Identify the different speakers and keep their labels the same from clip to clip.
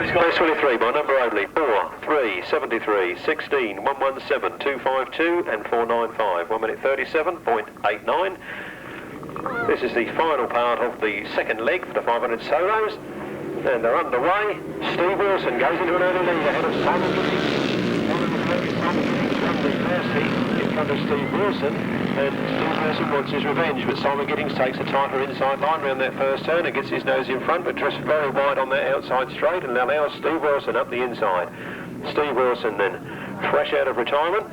Speaker 1: Race 23 by number only 4, 3, 73, 16, 117, 252 and 495. 1 minute 37.89. This is the final part of the second leg for the 500 solos. And they're underway. Steve Wilson goes into an early lead ahead of Simon Giddings. The first heat in front of Steve Wilson. And Steve Wilson wants his revenge, but Simon Giddings takes a tighter inside line round that first turn and gets his nose in front, but drifts very wide on that outside straight and allows Steve Wilson up the inside. Steve Wilson then, fresh out of retirement,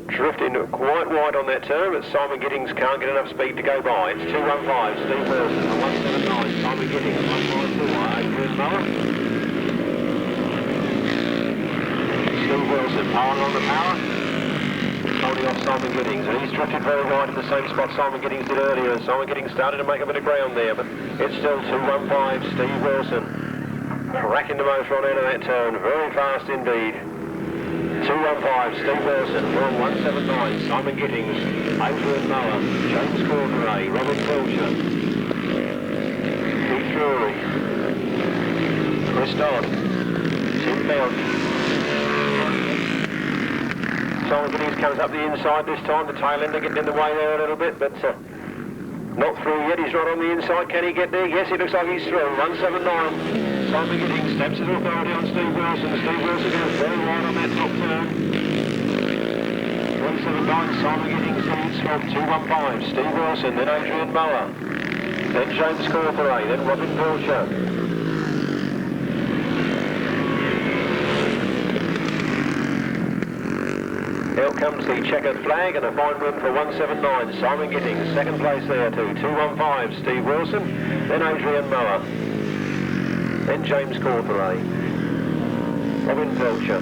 Speaker 1: drifting quite wide on that turn, but Simon Giddings can't get enough speed to go by. It's 215, Steve Wilson, 179, Simon Giddings, 154, Adrian Mower. Steve Wilson, piling on the power. Holding off Simon Giddings, and he's drifted very wide in the same spot Simon Giddings did earlier. Simon Giddings started to make a bit of ground there, but it's still 215, Steve Wilson. Cracking the motor on out of that turn, very fast indeed. 215, Steve Wilson, 179, Simon Giddings, Adrian Mower, James Corderay, Robin Pilcher, Keith Drury, Chris Dodd, Tim Mount. Simon Giddings comes up the inside this time, the tail ender getting in the way there a little bit, but not through yet. He's right on the inside. Can he get there? Yes, it looks like he's through. 179. Simon Giddings steps his authority on Steve Wilson. Steve Wilson goes very wide on that top turn. 179. Simon Giddings leads from 215. Steve Wilson, then Adrian Mower, then James Corderay, then Robin Pilcher. Out comes the checkered flag and a fine win for 179, Simon Giddings. Second place there to 215, Steve Wilson, then Adrian Mower, then James Corderay, Robin Pilcher.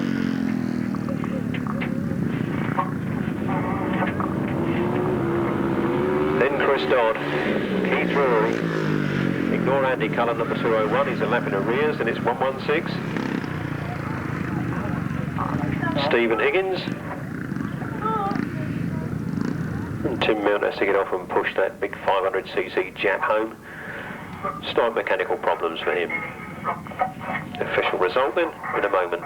Speaker 1: Then Chris Dodd, Keith Drury. Ignore Andy Cullen, number 201, he's a lap in arrears, and it's 116. Stephen Higgins. Tim Mount has to get off and push that big 500cc Jap home. Slight mechanical problems for him. Official result then, in a moment.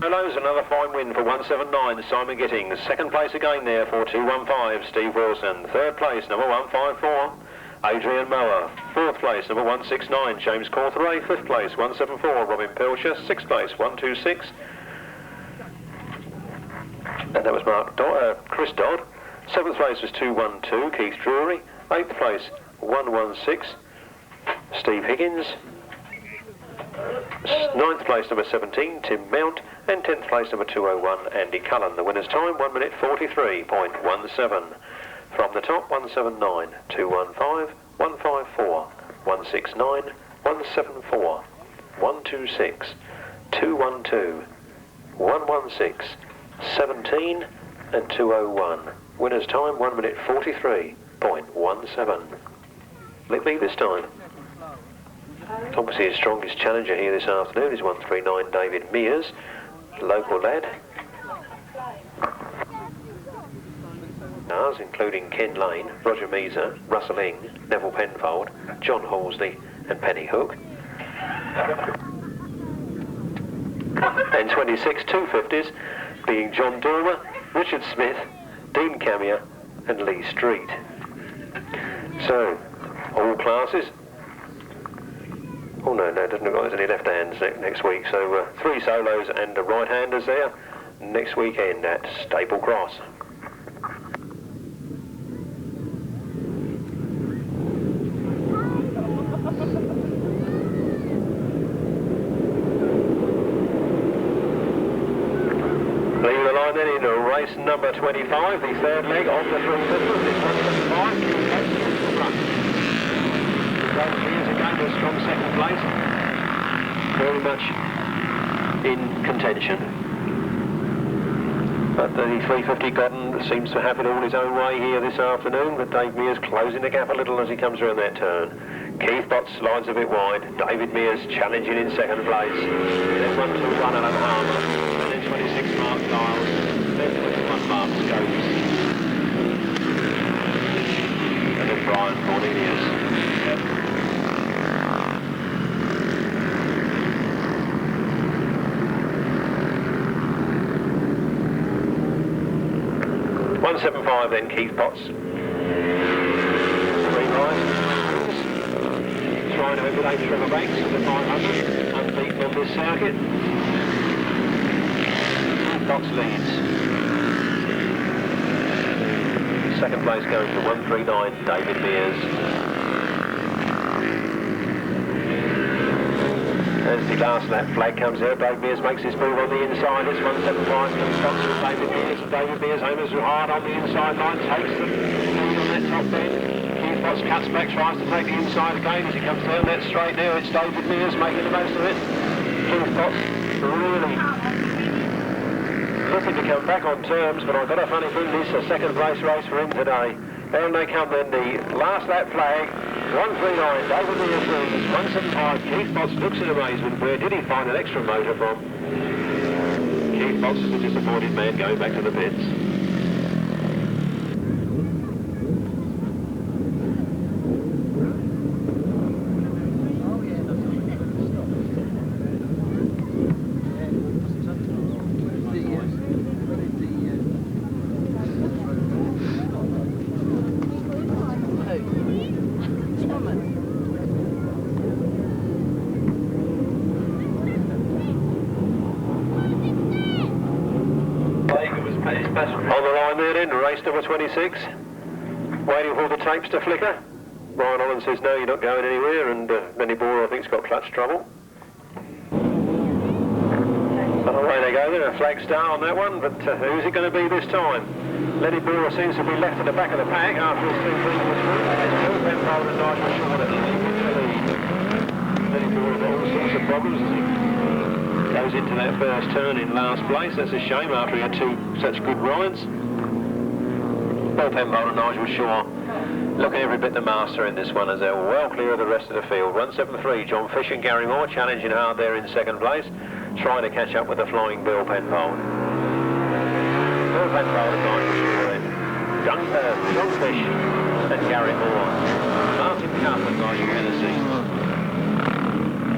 Speaker 1: Solos, another fine win for 179, Simon Giddings. Second place again there for 215, Steve Wilson. Third place, number 154, Adrian Mower. Fourth place, number 169, James Corderay. Fifth place, 174, Robin Pilcher. Sixth place, 126. And that was Chris Dodd. Seventh place was 212, Keith Drury. Eighth place, 116, Steve Higgins. Ninth place, number 17, Tim Mount. And 10th place, number 201, Andy Cullen. The winner's time, 1 minute 43.17. From the top, 179, 215, 154, 169, 174, 126, 212, 116, 17 and 201. Winner's time 1 minute 43.17. Let me this time. Obviously his strongest challenger here this afternoon is 139 David Mears, local lad. Including Ken Lane, Roger Measer, Russell Ing, Neville Penfold, John Halsey and Penny Hook. And 26 250s being John Dormer, Richard Smith, Dean Camier and Lee Street. So, all classes. Oh no, it doesn't look like there's any left hands next week, so 3 solos and a right-handers there next weekend at Staple Cross. Race number 25, the third leg of the 350. It's 175. Years ago, a strong second place. Very much in contention. But the 350 Godden seems to have it all his own way here this afternoon, but Dave Mears closing the gap a little as he comes around that turn. Keith Botts slides a bit wide. David Mears challenging in second place. Then 1, 2, 1 Alan Harmer. And then 26 Mark Giles. Then 21 Mark Scopes. And then Brian Cornelius. Yep. 175 then Keith Botts. 3 right. Trying to emulate Trevor Banks for the 500. Unbeaten on this circuit. Keith Botts leads. Second place going to 139 David Mears. As the last lap flag comes out, David Mears makes his move on the inside. It's 175 comes Botts with David Mears. And David Mears homers hard on the inside line, takes the lead on that top bend. Keith Botts cuts back, tries to take the inside again as he comes down that straight now. It's David Mears making the most of it. Keith Botts really looking to come back on terms, but I've got a funny feeling this is a second place race for him today. Down they come then, the last lap flag. 139, David Mears leads. 175, Keith Botts looks in amazement. Where did he find an extra motor from? Keith Botts is a disappointed man going back to the pits. On the line there then, race number 26. Waiting for the tapes to flicker. Ryan Holland says no, you're not going anywhere, and Lenny Boarer I think's got clutch trouble. And away they go then, a flag star on that one, but who's it going to be this time? Lenny Boarer seems to be left at the back of the pack after his two previous wins. It's Bill Penfold and Nigel Shaw that lead. Lenny Boarer has all sorts of problems as he goes into that first turn in last place. That's a shame after he had two such good rides. Bill Penfold and Nigel Shaw looking every bit the master in this one as they're well clear of the rest of the field. 173, John Fish and Gary Moore challenging hard there in second place, trying to catch up with the flying Bill Penfold. Bill Penfold and Nigel Shaw then. John Fish and Gary Moore. Martin Cuff and Nigel Hennessy.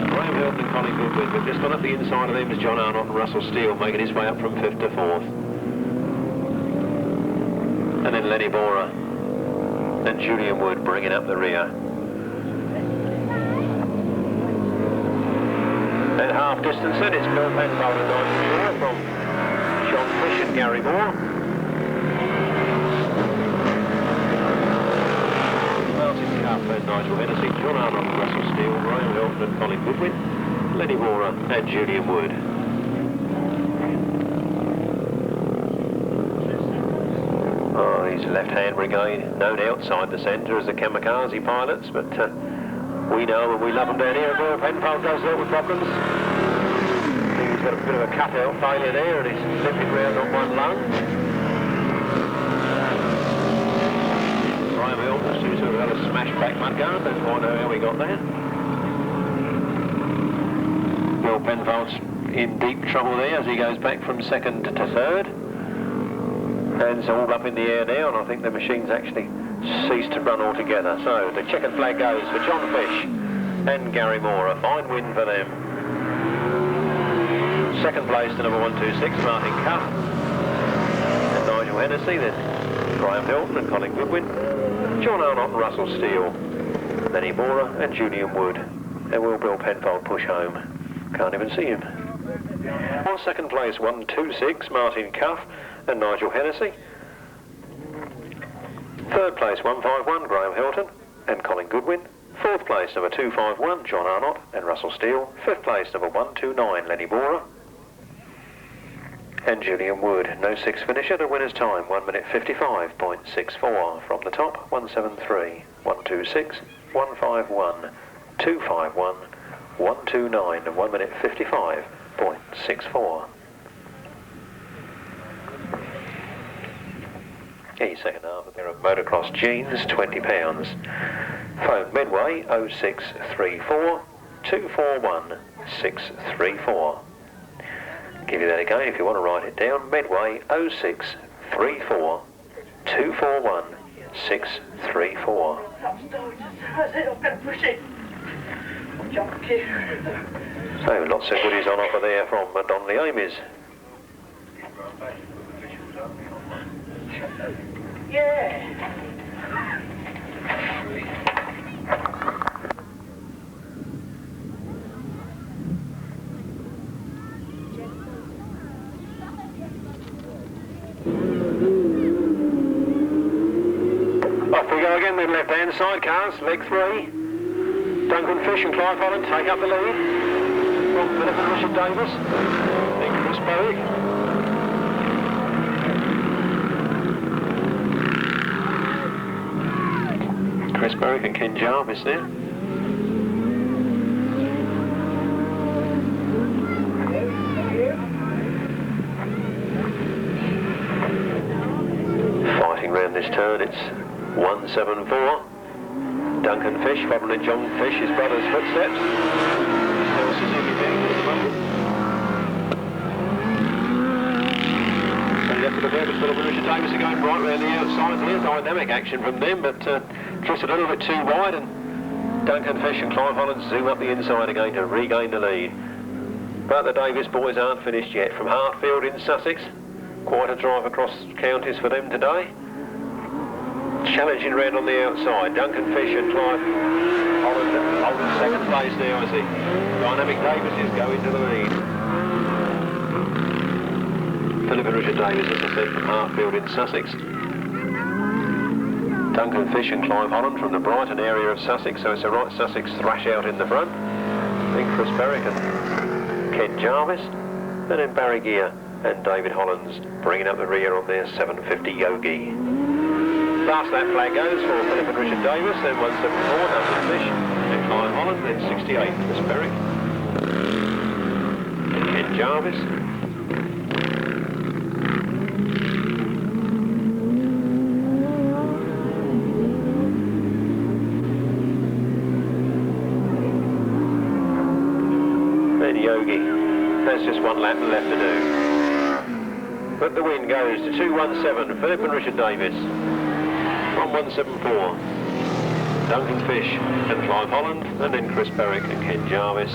Speaker 1: Graham Hilton and Colin Goodwin, but just on at the inside of them is John Arnott and Russell Steele, making his way up from 5th to 4th. And then Lenny Boarer and Julian Wood bringing up the rear. At half distance then, it's Bill Penfold and Nigel Shaw from John Fish and Gary Moore. Martin Cuff and Nigel Hennessy, John Arnott and Russell Steele, Graham Hilton and Colin Goodwin, Lenny Boarer and Julian Wood. Oh, his left-hand brigade, known outside the centre as the kamikaze pilots, but we know and we love them down here. Bill Penfold goes there with problems. I think he's got a bit of a cut-out failure there and he's limping round on one lung. Graham Hilton seems to have had a smash-back mudguard, don't quite know how we got there. Bill Penfold's in deep trouble there as he goes back from second to third. And it's all up in the air now, and I think the machine's actually ceased to run altogether. So the checkered flag goes for John Fish and Gary Moore. A fine win for them. Second place to number 126, Martin Cuff and Nigel Hennessy. Then Graham Hilton and Colin Goodwin, John Arnott and Russell Steele, Lenny Boarer and Julian Wood. And will Bill Penfold push home? Can't even see him. On second place, 126, Martin Cuff and Nigel Hennessy. Third place, 151, Graham Hilton and Colin Goodwin. Fourth place, number 251, John Arnott and Russell Steele. Fifth place, number 129, Lenny Boarer and Julian Wood. No sixth finisher, the winner's time, 1 minute 55.64. From the top, 173, 126, 151, 251, 129, and 1 minute 55.64. Second half a pair of motocross jeans, £20.
Speaker 2: Phone Medway 0634 241 634. Give you that again if you want to write it down. Medway 0634 241 634. So lots of goodies on offer there from Donnelly Amy's.
Speaker 3: Yeah.
Speaker 1: Off we go again then, left-hand side cars, leg 3. Duncan Fish and Clive Holland take up the lead. From Philip and Richard Davis. Then Chris Berwick. Chris Berwick and Ken Jarvis there. Fighting round this turn, it's 174. Duncan Fish, following John Fish, his brother's footsteps. Still Suzuki Bank at the moment. So you have to look over, Philip and Richard Davis are going right round the outside there. Dynamic action from them, but just a little bit too wide, and Duncan Fish and Clive Holland zoom up the inside again to regain the lead. But the Davis boys aren't finished yet. From Hartfield in Sussex, quite a drive across counties for them today. Challenging round on the outside. Duncan Fish and Clive Holland holding second place now as the Dynamic Davis is going to the lead. Philip and Richard Davis, as I said, from Hartfield in Sussex. Duncan Fish and Clive Holland from the Brighton area of Sussex, so it's a right Sussex thrash out in the front. Then Chris Berwick and Ken Jarvis, and then Barry Gear and David Hollands bringing up the rear on their 750 Yogi. Last that flag goes for Philip and Richard Davis, then 174 Duncan Fish, then Clive Holland, then 68 Chris Berwick, and Ken Jarvis. And Yogi has just one lap left to do. But the win goes to 217, Philip and Richard Davis. From 174, Duncan Fish and Clive Holland, and then Chris Berwick and Ken Jarvis.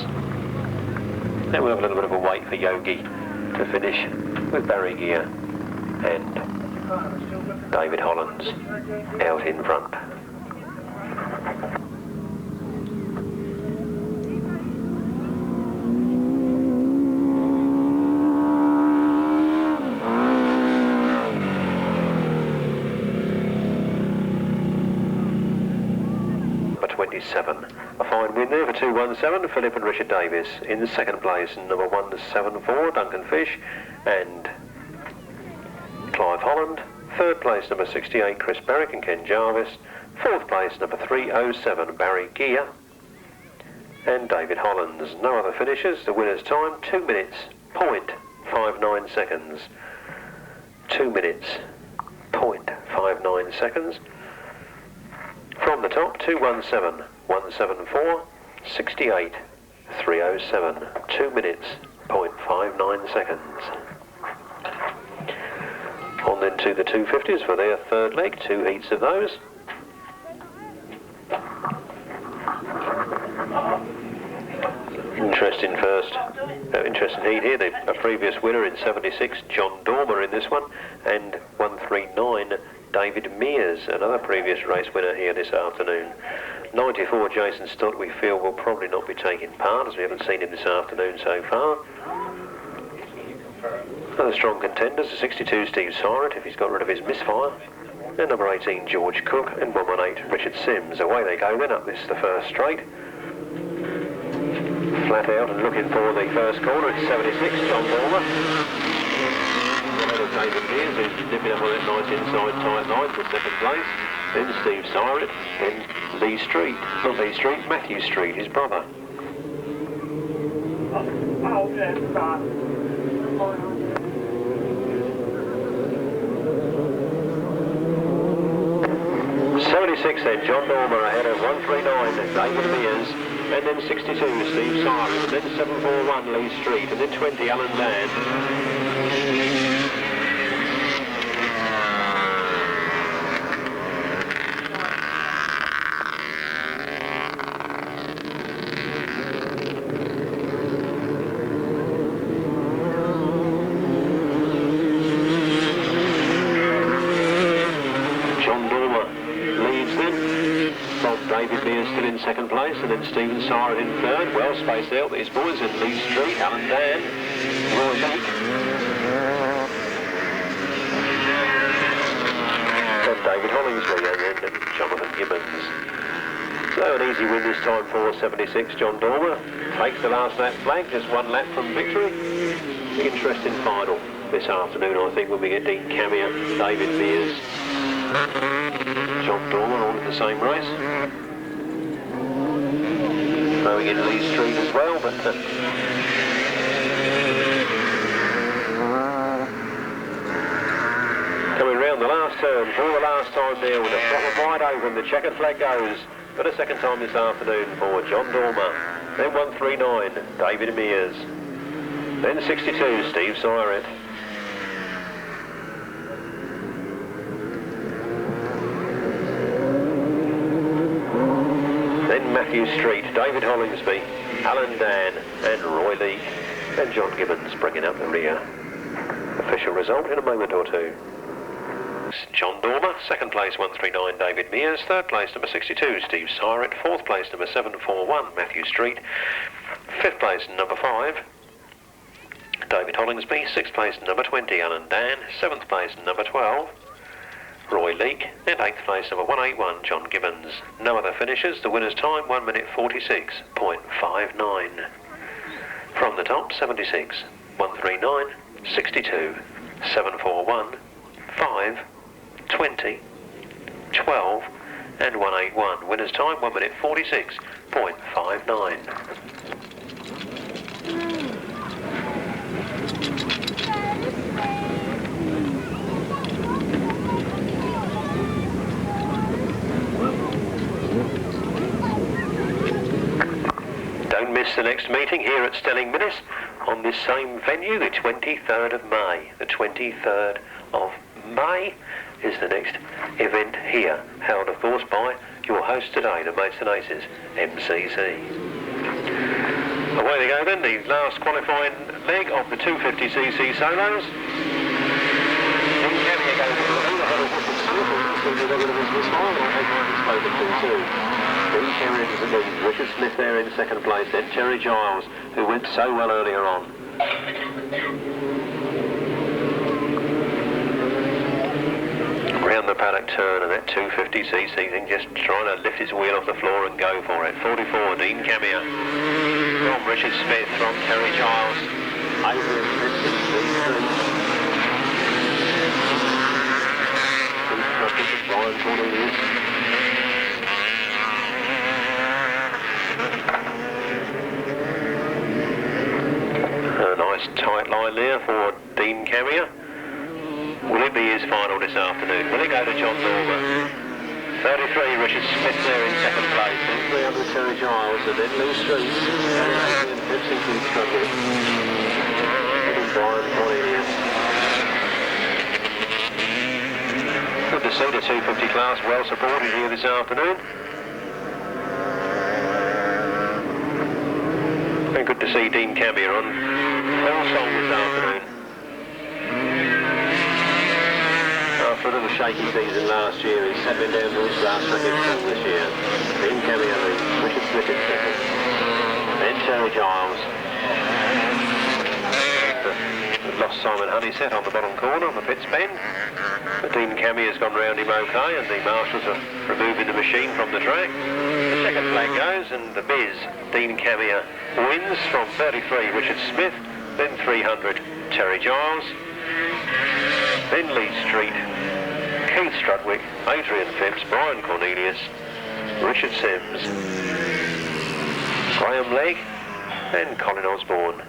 Speaker 1: Then we'll have a little bit of a wait for Yogi to finish with Barry Gear and David Hollands out in front. A fine win there for 217, Philip and Richard Davis. In the second place, number 174, Duncan Fish and Clive Holland. Third place, number 68, Chris Berwick and Ken Jarvis. Fourth place, number 307, Barry Gear and David Hollands. No other finishers. The winner's time, 2 minutes, 0.59 seconds. 2 minutes, 0.59 seconds. From the top, 217, 174, 68, 307, 2 minutes, 0.59 seconds. On then to the 250s for their third leg, 2 heats of those. Interesting heat here. A previous winner in 76, John Dormer in this one, and 139, David Mears, another previous race winner here this afternoon. 94, Jason Stott, we feel will probably not be taking part, as we haven't seen him this afternoon so far. Other strong contenders, 62, Steve Syrett, if he's got rid of his misfire, and number 18, George Cook, and 118, Richard Sims. Away they go then up the first straight. Flat out and looking for the first corner, it's 76, John Boarer. David Mears, who's nipping up on that nice inside tight line for second place. Then Steve Syrett, then Lee Street, not Lee Street, Matthew Street, his brother. 76 then John Dormer ahead of 139, David Mears, and then 62, Steve Cyrus, and then 741, Lee Street, and then 20, Alan Dan. Still in second place, and then Stephen Siren in third, well spaced out with his boys in Lee Street, Alan Dan, Roy Leake, and David Hollingsby, and then Jonathan Gibbons. So an easy win this time for 76, John Dormer. Takes the last lap flag, just one lap from victory. Interesting final this afternoon, I think, when we get Dean Camier, David Mears, John Dormer all in the same race. Going in Lee Street as well, but coming round the last turn for the last time there with a throttle wide open, the checkered flag goes for the second time this afternoon for John Dormer, then 139, David Mears, then 62, Steve Siret. Matthew Street, David Hollingsby, Alan Dan and Roy Leake, and John Gibbons bringing up the rear. Official result in a moment or two. John Dormer, second place 139 David Mears, third place number 62 Steve Siret, fourth place number 741 Matthew Street, fifth place number 5 David Hollingsby, sixth place number 20 Alan Dan, seventh place number 12 Roy Leake, and 8th place number 181, John Gibbons. No other finishers, the winner's time 1 minute 46.59. From the top, 76, 139, 62, 741, 5, 20, 12, and 181. Winner's time 1 minute 46.59. Don't miss the next meeting here at Stelling Minnis on this same venue, the 23rd of May. The 23rd of May is the next event here, held of course by your host today, the Mates and Aces, MCC. Away they go then, the last qualifying leg of the 250cc solos. Richard Smith there in second place, then Terry Giles, who went so well earlier on. Round the paddock turn, and that 250cc thing just trying to lift its wheel off the floor and go for it. 44, Dean Camier. From Richard Smith, from Terry Giles. Ivor and a nice tight line there for Dean Camier. Will it be his final this afternoon? Will it go to John Dormer? 33, Richard Smith there in second place. Then 300, Terry Giles, and then Lee Street. And Pepsi struggle. And Brian Cornelius. Good to see the 250 class well supported here this afternoon. And good to see Dean Camier on full song this afternoon. After a little shaky season last year, he's settling down to his Grasstrack song this year. Dean Camier leads, Richard Smith in second. Then Terry Giles. Lost Simon Honeysett on the bottom corner on the pits bend. But Dean Camier's gone round him okay, and the marshals are removing the machine from the track. The second flag goes, and the Biz, Dean Camier, wins from 33, Richard Smith, then 300, Terry Giles, then Lee Street, Keith Strudwick, Adrian Phipps, Brian Cornelius, Richard Sims, Graham Legg, and Colin Osborne.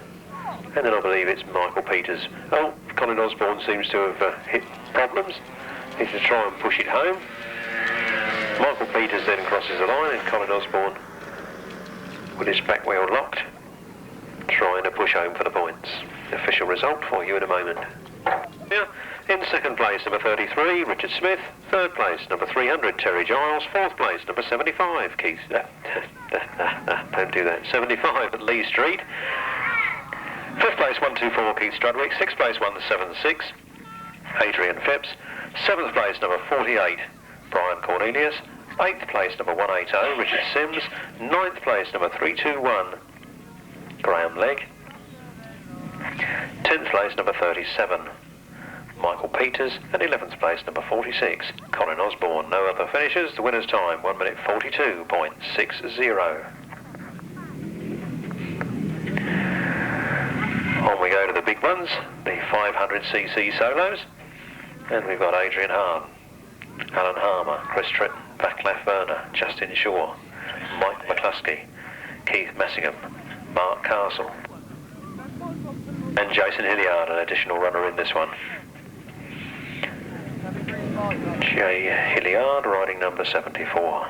Speaker 1: And then I believe it's Michael Peters. Oh, Colin Osborne seems to have hit problems. Needs to try and push it home.
Speaker 2: Michael Peters then crosses the line and Colin Osborne with his back wheel locked, trying to push home for the points. Official result for you in a moment. Yeah. In second place, number 33, Richard Smith. Third place, number 300, Terry Giles. Fourth place, number 75, Keith... don't do that. 75 at Lee Street. Fifth place, 124, Keith Strudwick. Sixth place, 176, Adrian Phipps. Seventh place, number 48, Brian Cornelius. Eighth place, number 180, Richard Sims. Ninth place, number 321, Graham Legg. 10th place, number 37, Michael Peters, and 11th place, number 46, Colin Osborne. No other finishers. The winner's time, 1 minute 42.60. On we go to the big ones, the 500cc solos, and we've got Adrian Hahn, Alan Harmer, Chris Tritton, Vaclav Werner, Justin Shaw, Mike McCluskey, Keith Messingham, Mark Castle, and Jason Hilliard, an additional runner in this one. Jay Hilliard riding number 74.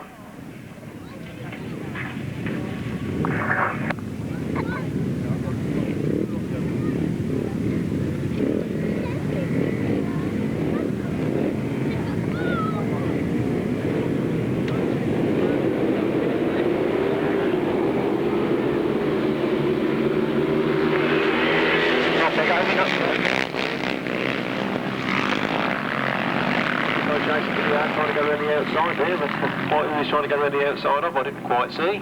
Speaker 1: He's trying to go around the outside of, I didn't quite see.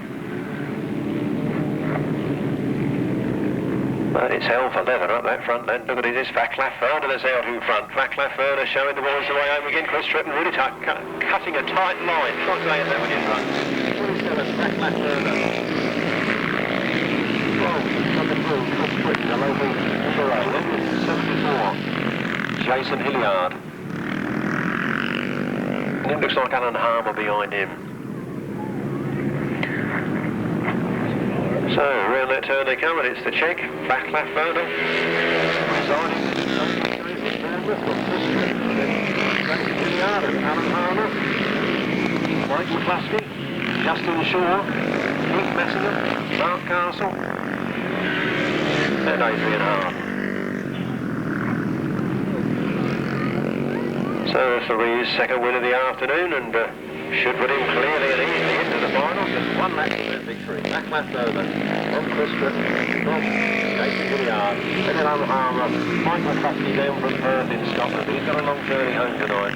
Speaker 2: But it's hell for leather up that front then. Look at it, it's Vaclav Werner that's out in front. Vaclav Werner showing the boys the way home again. Chris Tritton really cutting a tight line. Trying to lay that one in front.
Speaker 1: 27, Vaclav Werner. Oh, number 2, Chris Tritton, the local Boarer. 74, Jason Hilliard.
Speaker 2: And it looks like Alan Harmer behind him. So, around that turn they come, and it's the check. Vaclav Werner.
Speaker 1: Alan Harmer, Mike McCluskey, Justin Shaw, Keith Messingham, Mark Castle,
Speaker 2: and Adrian Hahn. So for his second win of the afternoon, and should put him clearly and easily into the final.
Speaker 1: Just one lap to that victory. Vaclav Werner, from Chris Tritton, from Jason Hilliard, and then Alan Harmer, Mike McCluskey down from Perth in Scotland. He's got a long journey home tonight.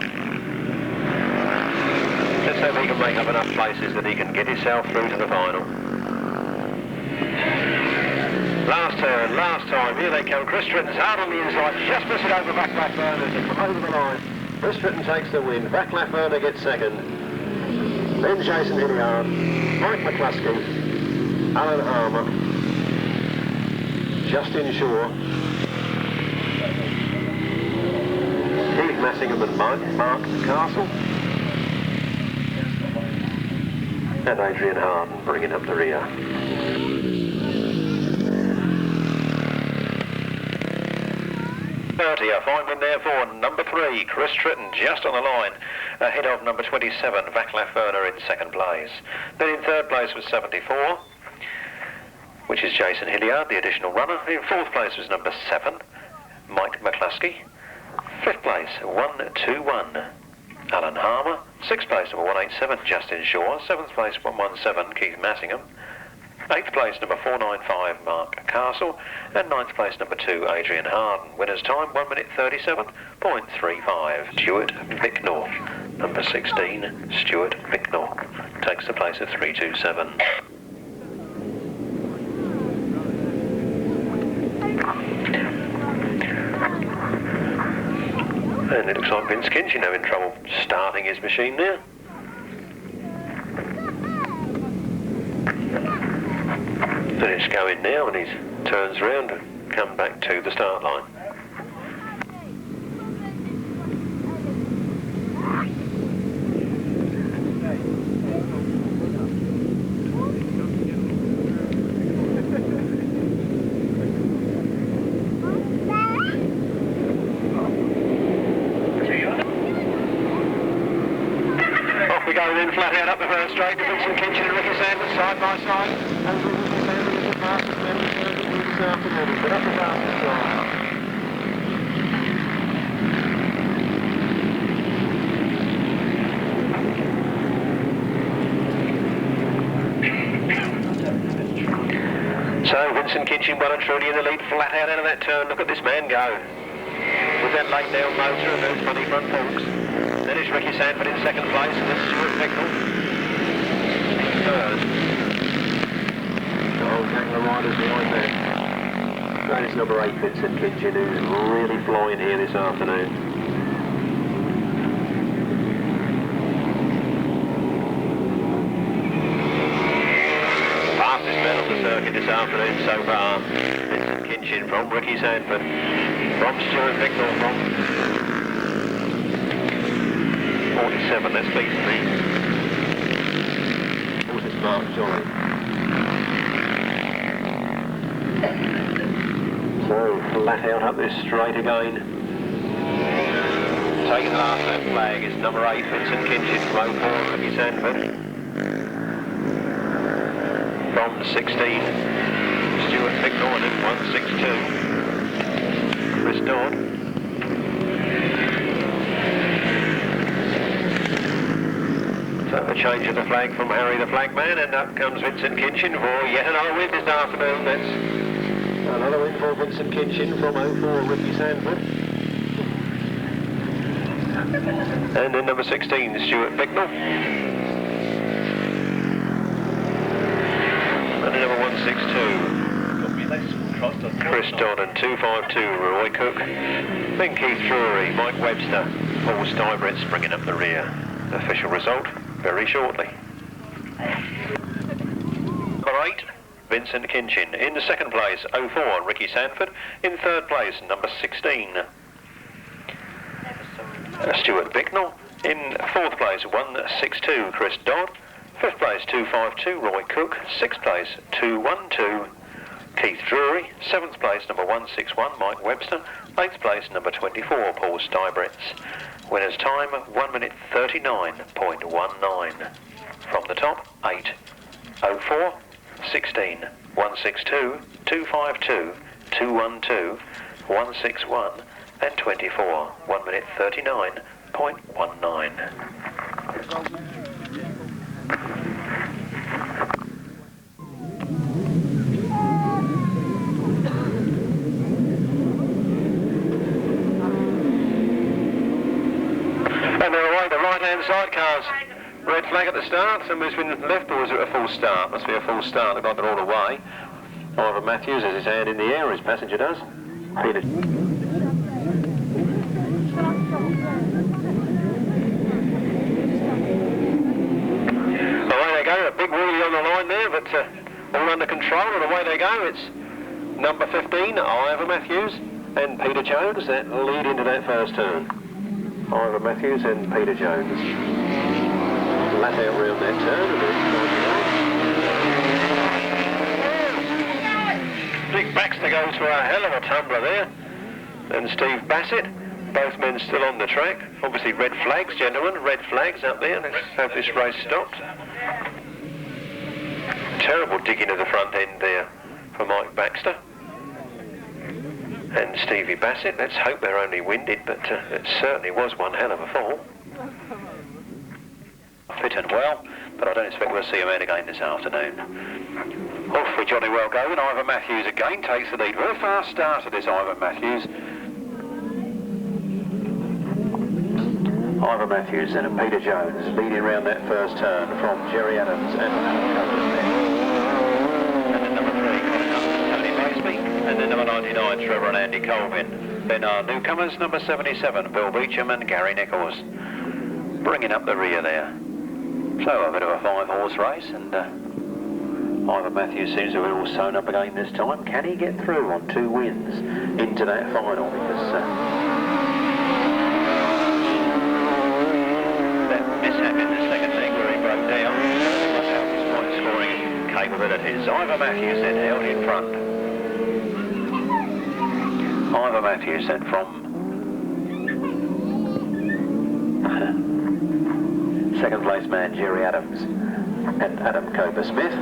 Speaker 2: Let's hope he can make up enough places that he can get himself through to the final. Last turn, last time, here they come. Chris Tritton's hard on the inside, just miss it over Vaclav Werner to come over the line.
Speaker 1: Chris Tritton takes the win. Vaclav Werner gets second. Then Jason Hilliard, Mike McCluskey, Alan Harmer, Justin Shaw, Keith Messingham and Mark Castle,
Speaker 2: and Adrian Hahn bringing up the rear. A fine win there for number 3, Chris Tritton, just on the line, ahead of number 27, Vaclav Werner in second place. Then in third place was 74, which is Jason Hilliard, the additional runner. In fourth place was number 7, Mike McCluskey. Fifth place, 121, Alan Harmer. Sixth place, number 187, Justin Shaw. Seventh place, 117, Keith Messingham. Eighth place, number 495, Mark Castle. And ninth place, number 2, Adrian Hahn. Winner's time, 1 minute 37.35. Stuart Bicknell, number 16, Stuart Bicknell, takes the place of 327. And it looks like Vince Kinchin having trouble starting his machine there. And it's going now, and he turns round and comes back to the start line.
Speaker 1: flat out up the first straight to Vincent Kinchin and Ricky Sanders side by side. And Ricky Sanders is the fastest man in the circuit this afternoon. But up the fastest line. So Vincent Kinchin well and truly in the lead, flat out of that turn. Look at this man go. With that laid down motor and those funny front forks. Then it's Ricky Sandford in second place, and then Stuart Bicknell in third. Oh, gang of riders behind there. That is number 8, Vincent Kinchin, who's really flying here this afternoon. Circuit this afternoon so far. Vincent Kinchin from Ricky Sandford, from Stuart Bicknell, from 47, that's beaten me. Who's this Mark Jolly? So flat out up this straight again. Taking the last lap flag is number 8, Vincent Kinchin from 04, Ricky Sandford. From 16, Stuart Bicknell in 162, Chris Dodd. So the change of the flag from Harry the Flagman, and up comes Vincent Kinchin for yet another win this afternoon. That's another win for Vincent Kinchin from 04, Ricky Sandford. And then number 16, Stuart Bicknell. And number 162, Chris Dodd, and 252, Roy Cook. Then Keith Drury, Mike Webster, Paul Stybrett's bringing up the rear. Official result very shortly. Number 8, Vincent Kinchin. In the second place, 04, Ricky Sandford. In third place, number 16, Stuart Bicknell. In fourth place, 162, Chris Dodd. Fifth place, 252, Roy Cook. Sixth place, 212, Keith Drury. Seventh place, number 161, Mike Webster. Eighth place, number 24, Paul Stybretts. Winner's time, 1 minute 39.19. From the top, 8, 04, 16, 162, 252, 212, 161, and 24. 1 minute 39.19. And they're away, the right-hand sidecars. Red flag at the start. Somebody's been left, or is it a full start? Must be a full start. They've got it all away. Ivor Matthews has his hand in the air, his passenger does. Peter. Away they go, a big wheelie on the line there, but all under control, and away they go. It's number 15, Ivor Matthews, and Peter Jones that lead into that first turn. Ivor Matthews and Peter Jones. Flat out round that turn, and Big Baxter goes for a hell of a tumbler there. And Steve Bassett, both men still on the track. Obviously red flags, gentlemen, red flags up there. Let's have this race stopped. Terrible digging of the front end there for Mike Baxter and Stevie Bassett. Let's hope they're only winded, but it certainly was one hell of a fall. Fit and well, but I don't expect we'll see him out again this afternoon. Off with Johnny Well Go, and Ivor Matthews again takes the lead. Very fast start of this Ivor Matthews. Ivor Matthews and Peter Jones leading around that first turn from Jerry Adams and then number 3, Tony Baseby, and then number 99, Trevor and Andy Colvin. Then our newcomers, number 77, Bill Beecham and Gary Nichols, bringing up the rear there. So a bit of a 5-horse race, and Ivor Matthews seems to be all sewn up again this time. Can he get through on 2 wins into that final? Because that mishap in the second leg where he broke down, that's how his point scoring capabilities. Ivor Matthews then held in front. Ivor Matthews then from
Speaker 4: second place man Jerry Adams and Adam Cooper-Smith.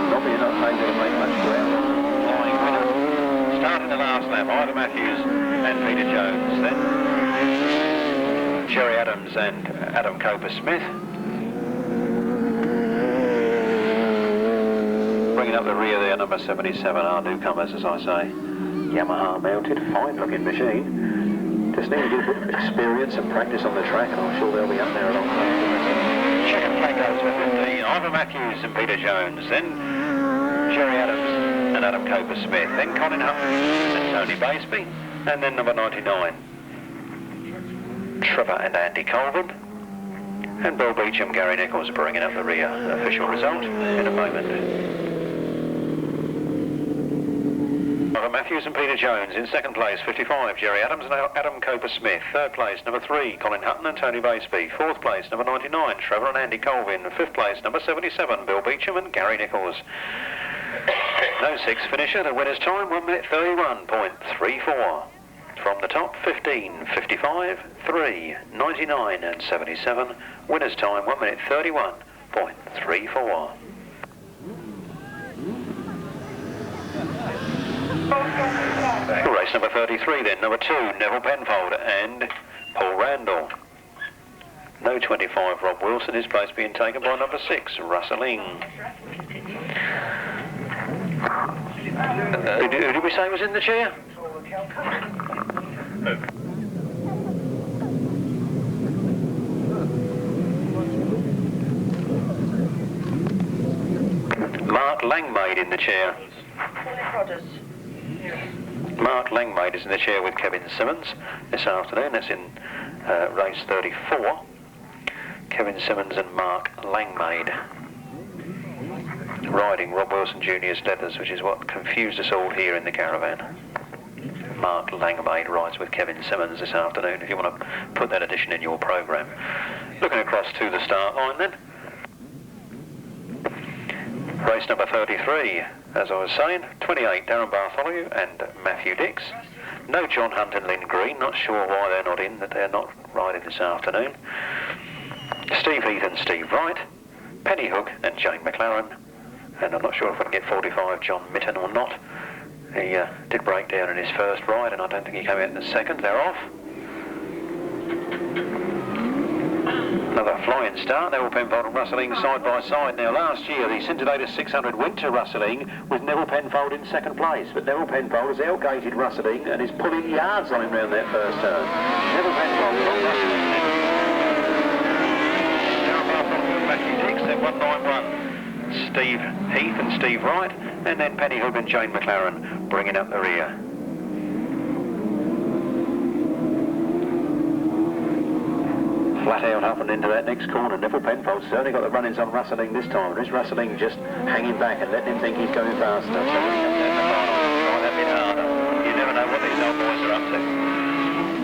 Speaker 4: Probably not able to make much ground.
Speaker 2: Flying winner. Starting the last lap, Ivor Matthews and Peter Jones. Then Jerry Adams and Adam Cooper-Smith. Bringing up the rear there, number 77, our newcomers, as I say. Yamaha mounted, fine looking machine. Just need a bit of experience and practice on the track, and I'm sure they'll be up there along the way. Checkered flag goes for 15, Ivor Matthews and Peter Jones. Then Jerry Adams and Adam Cooper-Smith. Then Colin Hutton and Tony Baseby. And then number 99, Trevor and Andy Colvin. And Bill Beecham, Gary Nichols bringing up the rear. Official result in a moment. Ivor Matthews and Peter Jones in second place, 55, Jerry Adams and Adam Cooper-Smith. Third place, number 3, Colin Hutton and Tony Baseby. Fourth place, number 99, Trevor and Andy Colvin. Fifth place, number 77, Bill Beecham and Gary Nichols. No sixth finisher, the winner's time 1 minute 31.34. From the top, 15, 55, 3, 99 and 77. Winner's time 1 minute 31.34. Race number 33 then, number 2, Neville Penfold and Paul Randall. No 25, Rob Wilson, his place being taken by number 6, Rustling. Who did we say was in the chair? Mark Langmaid in the chair. Mark Langmaid is in the chair with Kevin Simmons this afternoon. That's in race 34. Kevin Simmons and Mark Langmaid. Riding Rob Wilson Jr.'s leathers, which is what confused us all here in the caravan. Mark Langmaid rides with Kevin Simmons this afternoon, if you want to put that addition in your programme. Looking across to the start line then. Race number 33, as I was saying, 28, Darren Bartholomew and Matthew Dix. No John Hunt and Lynn Green, not sure why they're not in, that they're not riding this afternoon. Steve Heath and Steve Wright, Penny Hook and Jane McLaren, and I'm not sure if I can get 45 John Mitten or not. He did break down in his first ride, and I don't think he came out in the second. They're off. Another flying start. Neville Penfold and Rustling side by side. Now, last year, the Scintillator 600 went to Rustling with Neville Penfold in second place, but Neville Penfold has outgated Rustling and is pulling yards on him round that first turn. Neville Penfold from Rustling. Matthew Dix, then 191. Steve Heath and Steve Wright, and then Penny Hook and Jane McLaren bringing up the rear. Flat out up and into that next corner. Neville Penfold certainly got the run-ins on Rustling this time. Or is Rustling just hanging back and letting him think he's going faster? So when he comes down the final, try that bit harder. You never know what these old boys are up to.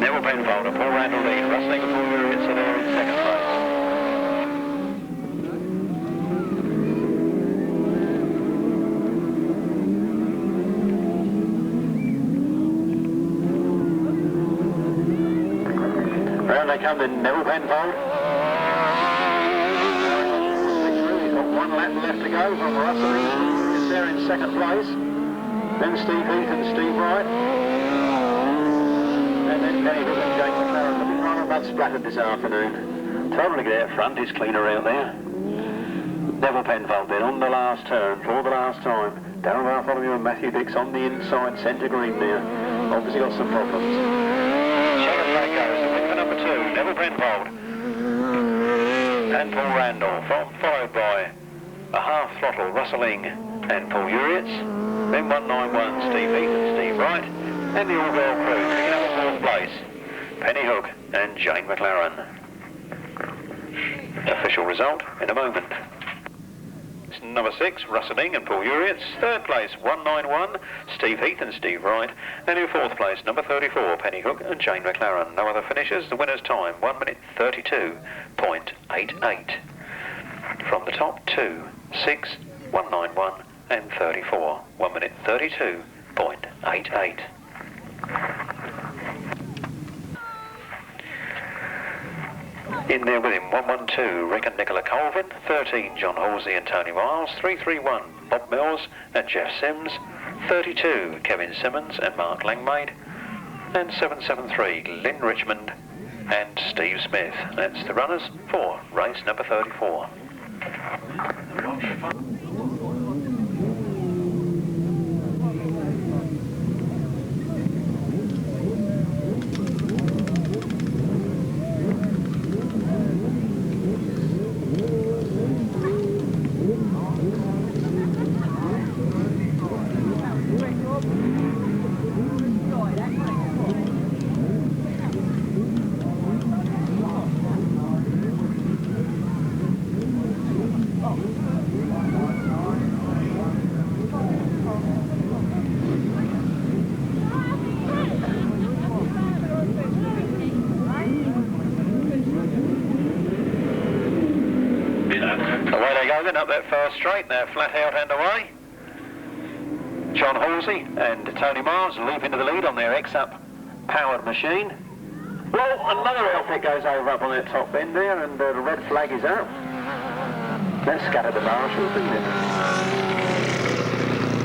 Speaker 2: Neville Penfold and Paul Randall lead. Rustling and Paul Uriotz are there in second place. They come to Neville Penfold. He's got 1 lap left to go from Rustling. Is there in second place. Then Steve Heath and Steve Wright. And then Penny Hook and Jane McLaren. They'll be rather about splattered this afternoon. Totally get out front, is cleaner out there. Neville Penfold then on the last turn for the last time. Darren Bartholomew and Matthew Dix on the inside centre green there. Obviously got some problems. Checkered flag goes. Number 2, Neville Penfold and Paul Randall, followed by a half throttle Rustling and Paul Uriotz, then 191 Steve Heath and Steve Wright, and the all-girl crew picking up a 4th place, Penny Hook and Jane McLaren. Official result in a moment. Number 6, Rustling and Paul Uriotz. 3rd place, 191, Steve Heath and Steve Wright. And in 4th place, number 34, Penny Hook and Jane McLaren. No other finishers. The winner's time, 1 minute 32.88. From the top, 2, 6, 191 and 34. 1 minute 32.88. In there with him, 112, Rick and Nicola Colvin, 13, John Halsey and Tony Miles, 331, Bob Mills and Jeff Sims, 32, Kevin Simmons and Mark Langmaid, and 773, Lynn Richmond and Steve Smith. That's the runners for race number 34. Up that first straight, now flat out and away. John Halsey and Tony Miles leap into the lead on their X-Up powered machine. Well, another outfit goes over up on that top end there, and the red flag is up. That scattered the marshals, didn't it?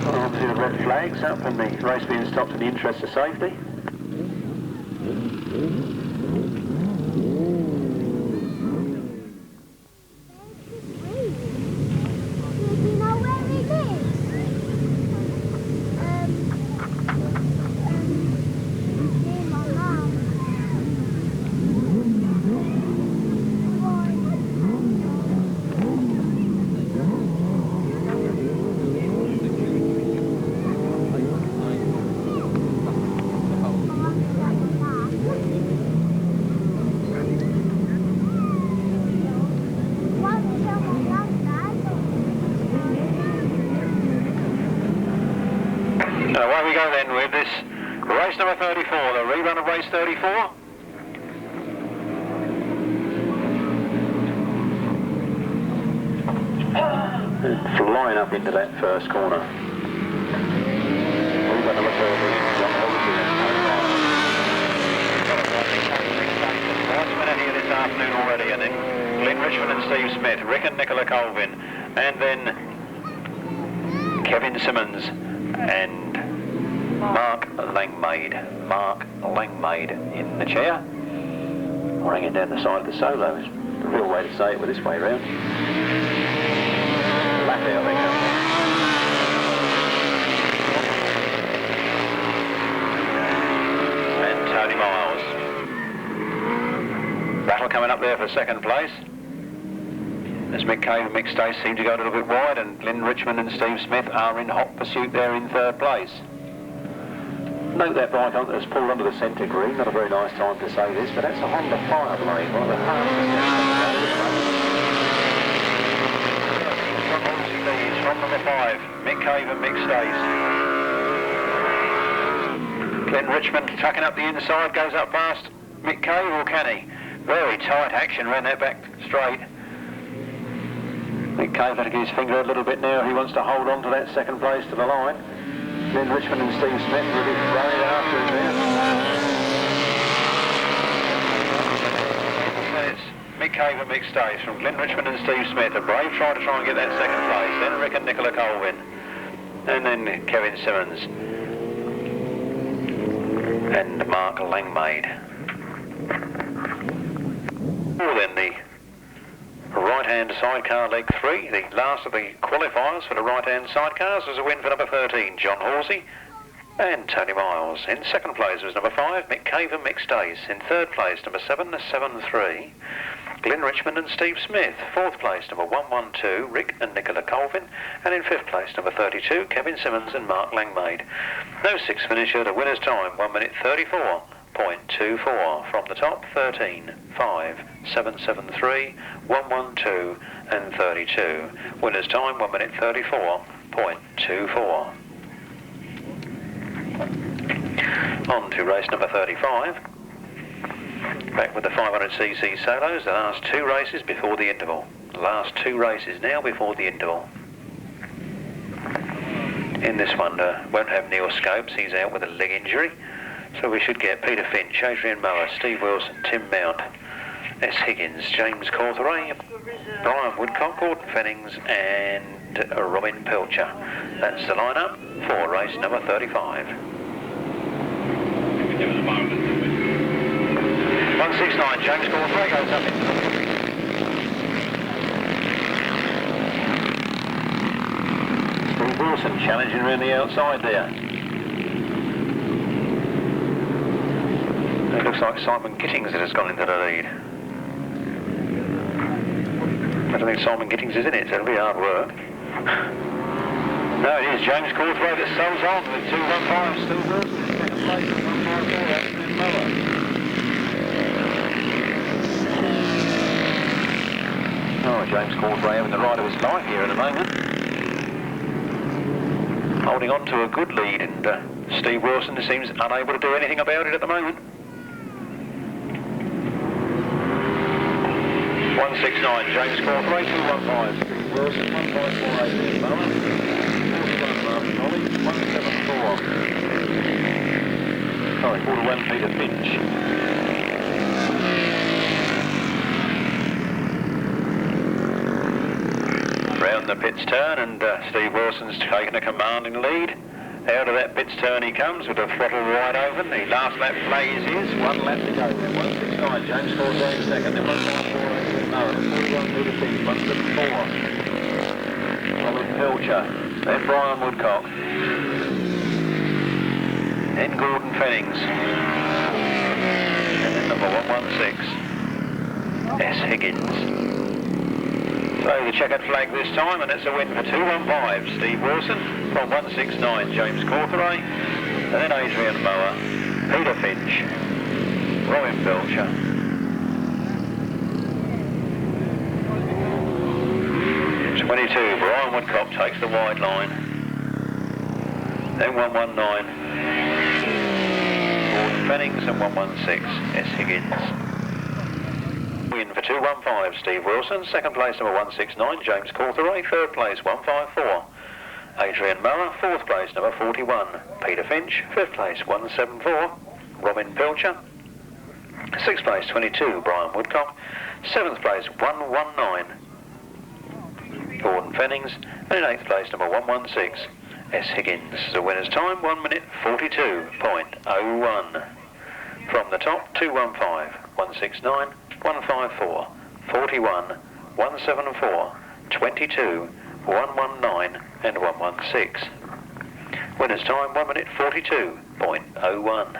Speaker 2: Obviously the red flag's up and the race being stopped in the interest of safety. Away we go then with this race number 34, the rerun of race 34. Flying up into that first corner. Rerun number 30, John Halsey. Last minute here this afternoon already, and then Lynn Richmond and Steve Smith, Rick and Nicola Colvin, and then Kevin Simmons and Mark Langmaid in the chair. Ringing down the side of the solo is the real way to say it with this way round. Lap out they go. And Tony Miles. Battle coming up there for second place. As Mick Cave and Mick Stace seem to go a little bit wide, and Lynn Richmond and Steve Smith are in hot pursuit there in third place. Note that bike has pulled onto the centre green. Not a very nice time to say this, but that's a Honda Fireblade, one of the hardest from number 5, Mick Cave and Mick Stace. Lynn Richmond tucking up the inside, goes up past Mick Cave, or can he? Very tight action around that back straight. Mick Cave letting his finger a little bit now. He wants to hold on to that second place to the line. Lynn Richmond and Steve Smith really running after him there. It's Mick Cave and Mick Stace from Lynn Richmond and Steve Smith. A brave try to and get that second place. Then Rick and Nicola Colvin. And then Kevin Simmons. And Mark Langmaid. Well then, the right-hand sidecar leg 3, the last of the qualifiers for the right-hand sidecars, was a win for number 13, John Halsey and Tony Miles. In second place was number 5, Mick Cave and Mick Stace. In third place, number 7, 7-3, Glenn Richmond and Steve Smith. Fourth place, number 112, Rick and Nicola Colvin. And in fifth place, number 32, Kevin Simmons and Mark Langmaid. No sixth finisher, the winner's time, 1 minute 34.24. From the top, 13, 5, 7-7-3, 112 and 32. Winner's time, 1 minute 34.24. On to race number 35. Back with the 500cc solos, the last two races before the interval. The last two races now before the interval. In this one, won't have Neil Scopes, he's out with a leg injury. So we should get Peter Finch, Adrian Mower, Steve Wilson, Tim Mount, S. Higgins, James Cawthorey, Brian Woodcock, Gordon Fennings and Robin Pilcher. That's the lineup for race number 35. 169, James Cawthorey goes up into the... Steve Wilson challenging around the outside there. It looks like Simon Gittings that has gone into the lead. I don't think Simon Gittings is in it, so it'll be hard work. No, it is James Cawthorey that sells on with 215. Steve Wilson in second place, 154, that's been lower. Oh, James Cawthorey having the ride of his life here at the moment. Holding on to a good lead, and Steve Wilson seems unable to do anything about it at the moment. 169, James Cawthorey, 215, Steve Wilson, 1548, Boarer, 174. Sorry, 41, Peter Finch. Round the pits turn, and Steve Wilson's taken a commanding lead. Out of that pits turn he comes with the throttle wide open. The last lap flag is his. 1 lap to go. 169, James Cawthorey in second. Then 154, Boarer. 41, Peter Finch. 174. Robin Pilcher. Then Brian Woodcock. Then Gordon Fennings. And then number 116, S. Higgins. So the checkered flag this time, and it's a win for 215, Steve Wilson, from 169, James Cawthorey, and then Adrian Boarer, Peter Finch, Robin Pilcher. Brian Woodcock takes the wide line. Then 119, Gordon Fennings, and 116, S. Higgins. Win for 215, Steve Wilson. Second place, number 169, James Cawthorey. Third place, 154, Adrian Boarer. Fourth place, number 41, Peter Finch. Fifth place, 174, Robin Pilcher. Sixth place, 22, Brian Woodcock. Seventh place, 119, Gordon Fennings. And in eighth place, number 116, S. Higgins. The winner's time, 1 minute 42.01. From the top, 215, 169, 154, 41, 174, 22, 119 and 116. Winner's time 1 minute 42.01.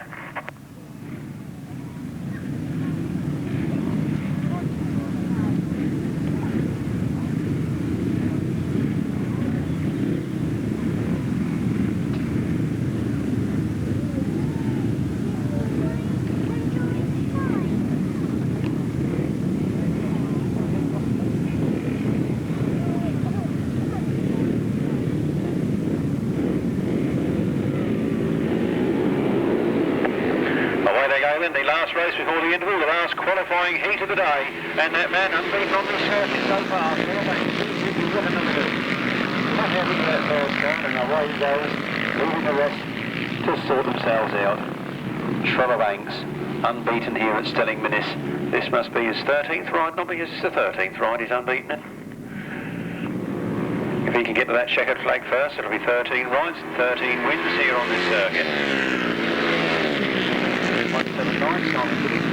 Speaker 2: The last race before the interval, the last qualifying heat of the day, and that man unbeaten on the circuit so far. Not having that first turn, and away he goes, leaving the rest to sort themselves out. Trevor Banks, unbeaten here at Stelling Minnis. This must be his 13th ride, not because it's the 13th ride he's unbeaten in. If he can get to that checkered flag first, it'll be 13 rides and 13 wins here on this circuit. 179, Simon Gittings,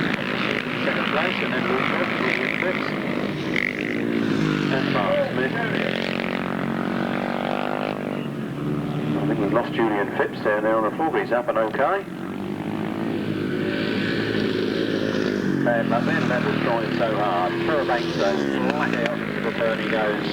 Speaker 2: second place, and then Louis Fifth, and Mark Smith. I think we've lost Julian Phipps down there on the floor, but he's up and okay. Bad luck there, and that was trying so hard. Trevor Banks though, flat out into the turn he goes.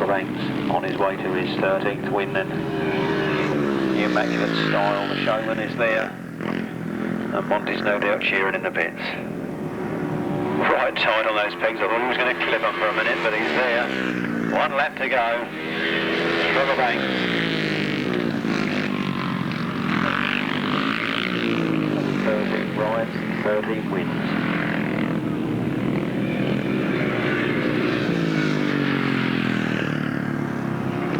Speaker 2: Banks on his way to his 13th win, and the immaculate style, the showman is there, and Monty's no doubt cheering in the pits. Right tight on those pegs. I thought he was going to clip them for a minute, but he's there. 1 lap to go. Trevor Banks. 13 rides, 13 wins.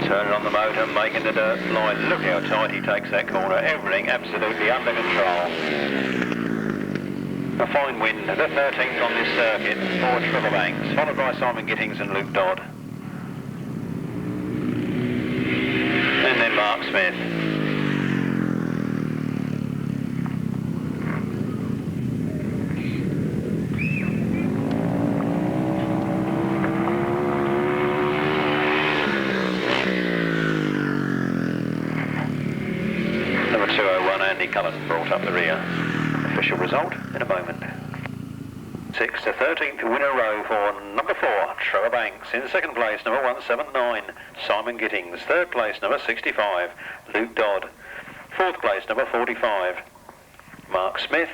Speaker 2: Turning on the promoter, making the dirt fly. Look how tight he takes that corner. Everything absolutely under control. A fine win, the 13th on this circuit for Trevor Banks, followed by Simon Gittings and Luke Dodd. And then Mark Smith. Number 201, Andy Cullen, brought up the rear. Official result in a moment. 6th to 13th win a row for number 4, Trevor Banks. In second place, number 179, Simon Gittings. Third place, number 65, Luke Dodd. Fourth place, number 45, Mark Smith.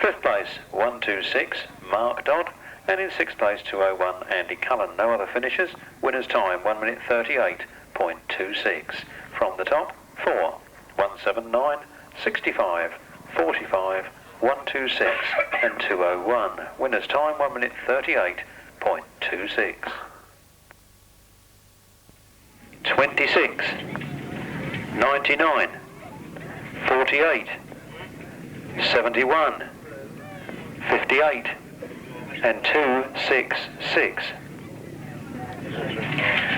Speaker 2: Fifth place, 126, Mark Dodd. And in sixth place, 201, Andy Cullen. No other finishers. Winner's time, 1 minute 38.26. From the top, 4, 179, 65, 45, 126 and 201. Winner's time 1 minute 38.26. 26, 99, 48, 71, 58 and 266.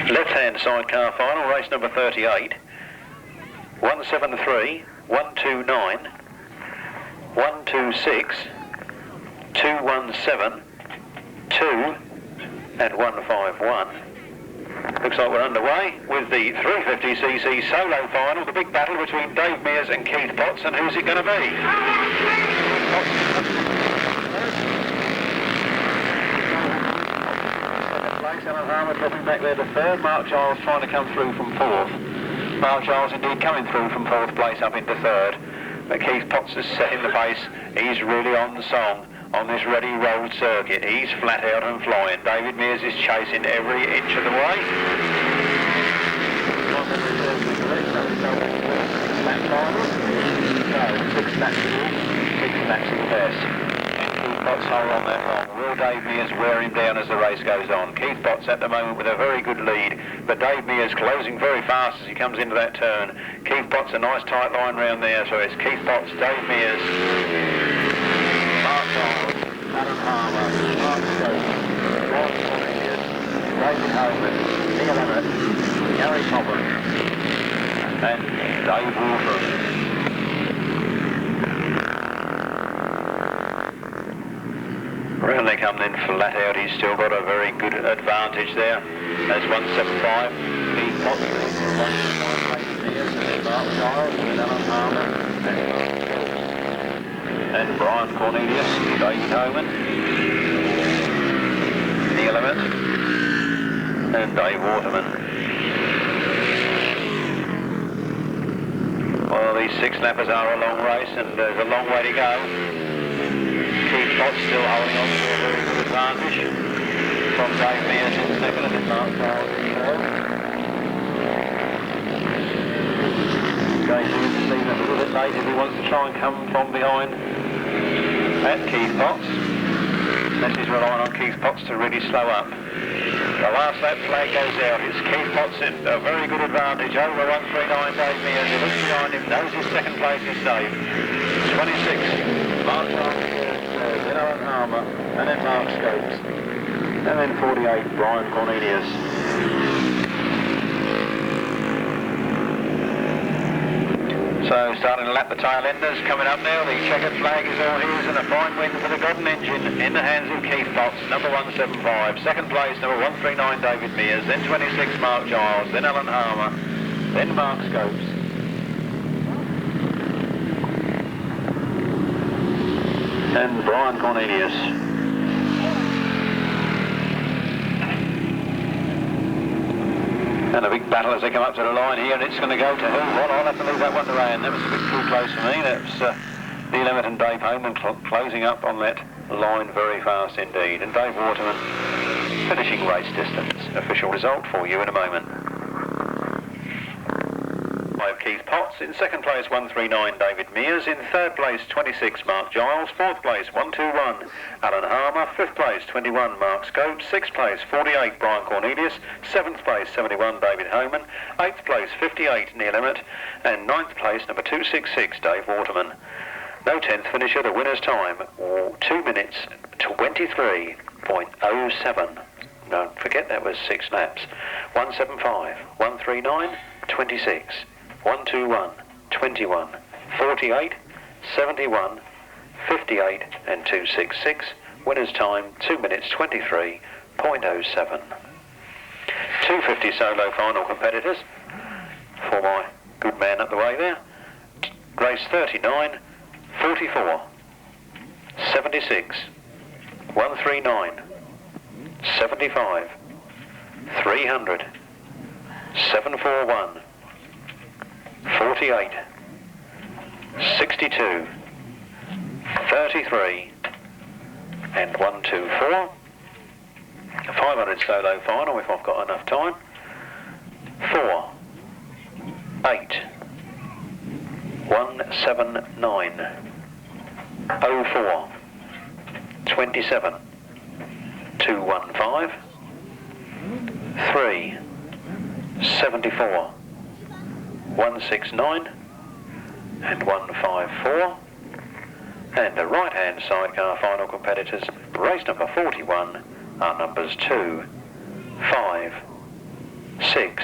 Speaker 2: Left-hand sidecar final, race number 38. 173, 129, 126, 217, 2 and 151. Looks like we're underway with the 350cc solo final, the big battle between Dave Mears and Keith Potts, and who's it going to be? Alan Harmer dropping back there to third. Mark Giles trying to come through from fourth. Mark Giles indeed coming through from fourth place up into third. But Keith Potts is setting the pace. He's really on the song on this ready rolled circuit. He's flat out and flying. David Mears is chasing every inch of the way. Six laps in the best. Keith Potts hold on that long. Will Dave Mears wear him down as the race goes on? Keith Potts at the moment with a very good lead, but Dave Mears closing very fast as he comes into that turn. Keith Potts a nice tight line round there, so it's Keith Potts, Dave Mears, Mark Giles, Adam Harmer, Mark Stokes, Ron Cornelius, David Holman, Neil Emmett, Gary Topham, and Dave Walker. Round they come then flat out. He's still got a very good advantage there. That's 175. Keith Potts, Mark Giles, and Alan Harmer, and Brian Cornelius, David Homan, Neil Emmett, and Dave Waterman. Well, these six lappers are a long race, and there's a long way to go. Keith Potts still holding on to a very good advantage from Dave Mears in second and then Mark Giles in third. Dave Mears is leaving a little bit late if he wants to try and come from behind at Keith Potts. This is relying on Keith Potts to really slow up. The last lap flag goes out. It's Keith Potts in a very good advantage over 139 Dave Mears. He looks behind him, knows his second place is safe. 26, Mark Giles. Then Alan Harmer, and then Mark Stokes, and then 48, Brian Cornelius. So starting to lap the tail enders, coming up now, the checkered flag is all his, and a fine win for the Godden engine in the hands of Keith Potts, number 175. Second place, number 139, David Mears, then 26, Mark Giles, then Alan Harmer, then Mark Stokes. And Brian Cornelius. And a big battle as they come up to the line here, and it's going to go to who? Well, I'll have to leave that one to Anne. That was a bit too close for me. That's Neil Emmett and Dave Homan closing up on that line very fast indeed. And Dave Waterman finishing race distance. Official result for you in a moment. Keith Potts. In second place, 139, David Mears. In third place, 26, Mark Giles. Fourth place, 121, Alan Harmer. Fifth place, 21, Mark Scope. Sixth place, 48, Brian Cornelius. Seventh place, 71, David Homan. Eighth place, 58, Neil Emmett. And ninth place, number 266, Dave Waterman. No 10th finisher. The winner's time, 2 minutes 23.07. Don't forget that was 6 laps. 175, 139, 26, 121, 21, 48, 71, 58 and 266. Winner's time 2 minutes 23.07. 250 solo final competitors for my good man up the way there. Race 39, 44, 76, 139, 75, 300, 741, 48, 62, 33, and 124. 500 solo final if I've got enough time. 4, 8, 179, 04, 27, 215, 3, 74, 169, and 154. And the right-hand sidecar final competitors, race number 41, are numbers 2, 5, 6,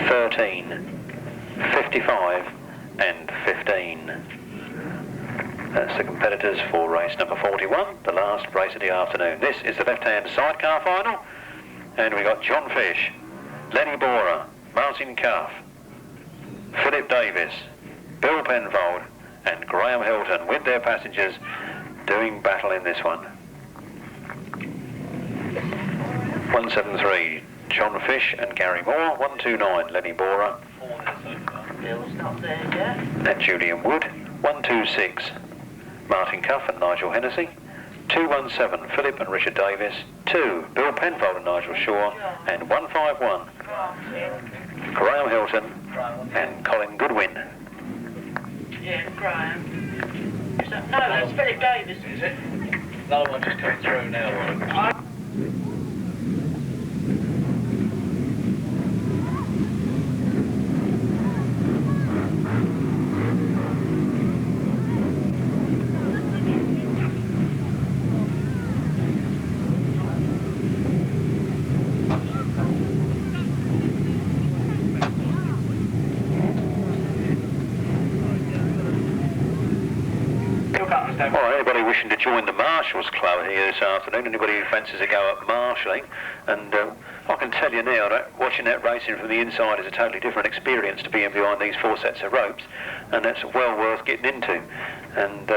Speaker 2: 13, 55, and 15. That's the competitors for race number 41, the last race of the afternoon. This is the left-hand sidecar final, and we got John Fish, Lenny Boarer, Martin Cuff, Philip Davis, Bill Penfold, and Graham Hilton with their passengers doing battle in this one. 173, John Fish and Gary Moore. 129, Lenny Boarer and Julian Wood. 126, Martin Cuff and Nigel Hennessy. 217, Philip and Richard Davis. 2, Bill Penfold and Nigel Shaw. And 151, Graham Hilton and Colin Goodwin.
Speaker 3: Yeah, Graham. No, that's Philip Davis.
Speaker 5: Is it? Another one just came through now.
Speaker 2: Alright, anybody wishing to join the Marshals Club here this afternoon, anybody who fancies a go at marshalling, and I can tell you now that watching that racing from the inside is a totally different experience to being behind these 4 sets of ropes, and that's well worth getting into. And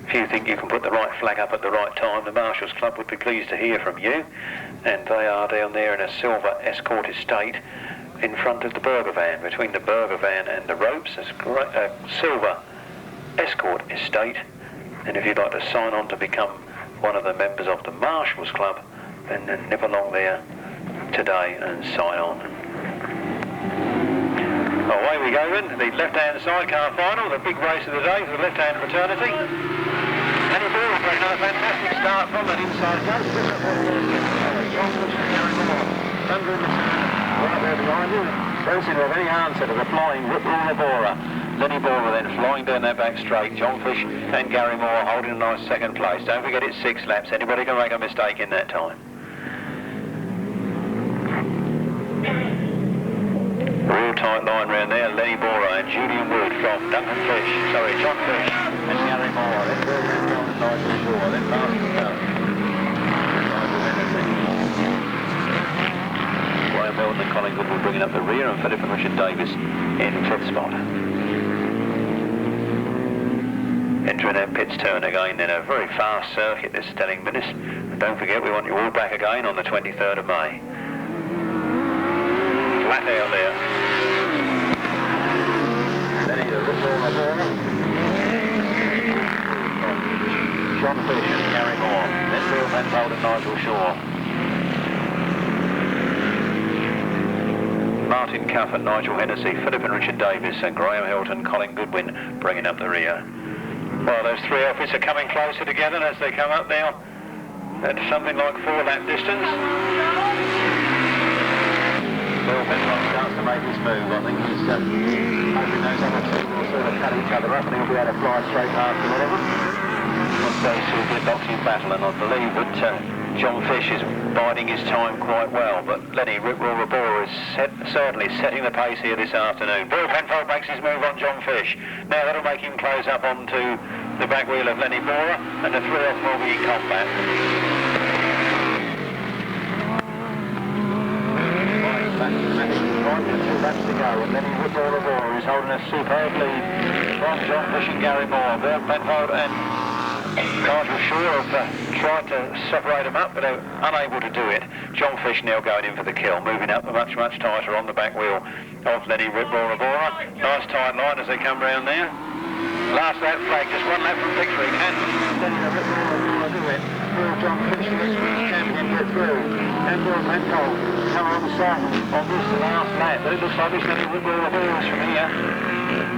Speaker 2: if you think you can put the right flag up at the right time, the Marshals Club would be pleased to hear from you. And they are down there in a silver Escort estate in front of the burger van. Between the burger van and the ropes, there's a silver Escort estate, and if you'd like to sign on to become one of the members of the Marshals Club, then nip along there today and sign on. Away we go then, the left-hand sidecar final, the big race of the day for the left-hand fraternity. Lenny Boarer making a fantastic start from that inside gate. Right there behind you. Don't seem to have any answer to the flying whip rule of Boarer. Lenny Boarer then flying down that back straight. John Fish and Gary Moore holding a nice second place. Don't forget it's 6 laps. Anybody can make a mistake in that time. Real tight line round there. Lenny Boarer and Julian Wood from John Fish and Gary Moore. Then Bill Penfold and Nigel Shaw. Then Martin Cuff. Graham Hilton and Colin Goodwin bringing up the rear, and Philip and Richard Davis in 5th spot. Entering that pits turn again in a very fast circuit, this Stelling Minnis. And don't forget, we want you all back again on the 23rd of May. Flat out there. John Fish and Gary Moore. Then Bill Penfold and Nigel Shaw. Martin Cuff and Nigel Hennessy, Philip and Richard Davis, and Graham Hilton, Colin Goodwin bringing up the rear. Well, those three outfits are coming closer together as they come up now at something like 4 lap distance.
Speaker 4: Well, Penfold starts to make his move. I think he's hoping those other two will sort of cut each other up and he'll be able to fly straight past them, whatever.
Speaker 2: Once those two get boxing battle, and I believe that John Fish is biding his time quite well, but Lenny Boarer is certainly setting the pace here this afternoon. Bill Penfold makes his move on John Fish. Now that'll make him close up onto the back wheel of Lenny Boarer, and the three of them will be in combat.
Speaker 4: Laps to go, and Lenny Boarer is holding a superb lead from John Fish and Gary Moore.
Speaker 2: Bill Penfold and Nigel Shaw have tried to separate them up, but they're unable to do it. John Fish now going in for the kill, moving up much tighter on the back wheel of Lenny Boarer. Nice tight line as they come round there. Last lap flag, just 1 lap from victory. Can
Speaker 4: Lenny Boarer do it? Will John Fish, the champion, get through? And Bill Penfold come on side on this last lap, but it looks like this Lenny Boarer is from here.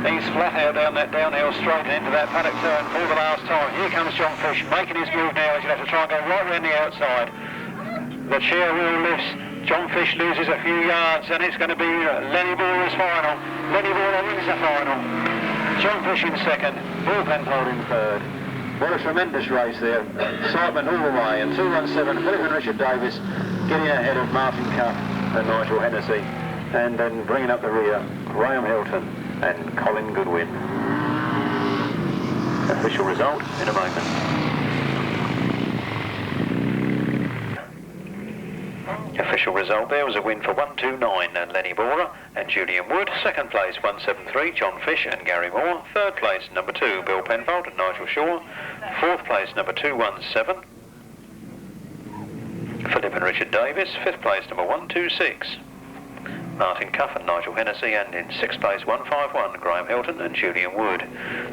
Speaker 2: He's flat out down that downhill straight and into that paddock turn for the last time. Here comes John Fish making his move now. He's going to have to try and go right around the outside. The chair wheel lifts. John Fish loses a few yards, and it's going to be Lenny Boarer's final. Lenny Boarer wins the final. John Fish in second.
Speaker 4: Bill Penfold in third. What a tremendous race there. Excitement all the way. And 217, Philip and Richard Davis getting ahead of Martin Cuff and Nigel Hennessy. And then bringing up the rear, Graham Hilton and Colin Goodwin.
Speaker 2: Official result in a moment. Official result there was a win for 129 and Lenny Boarer and Julian Wood. Second place 173 John Fish and Gary Moore. Third place number 2 Bill Penfold and Nigel Shaw. Fourth place number 217 Philip and Richard Davis. Fifth place number 126 Martin Cuff and Nigel Hennessy, and in 6th place 151 Graham Hilton and Julian Wood.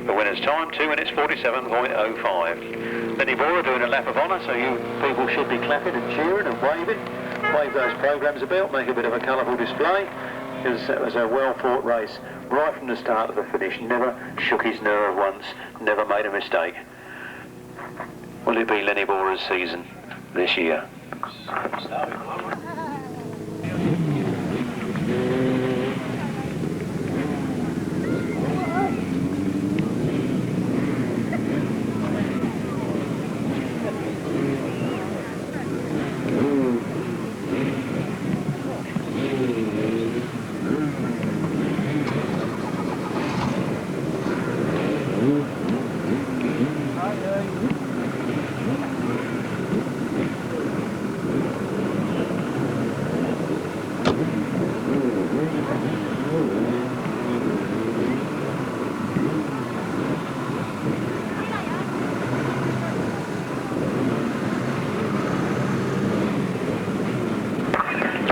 Speaker 2: The winner's time 2 minutes 47.05. Lenny Boarer doing a lap of honour, so you
Speaker 4: People should be clapping and cheering and waving. Wave those programs about, make a bit of a colourful display. It was a well-fought race, right from the start to the finish. Never shook his nerve once, never made a mistake.
Speaker 2: Will it be Lenny Boarer's season this year?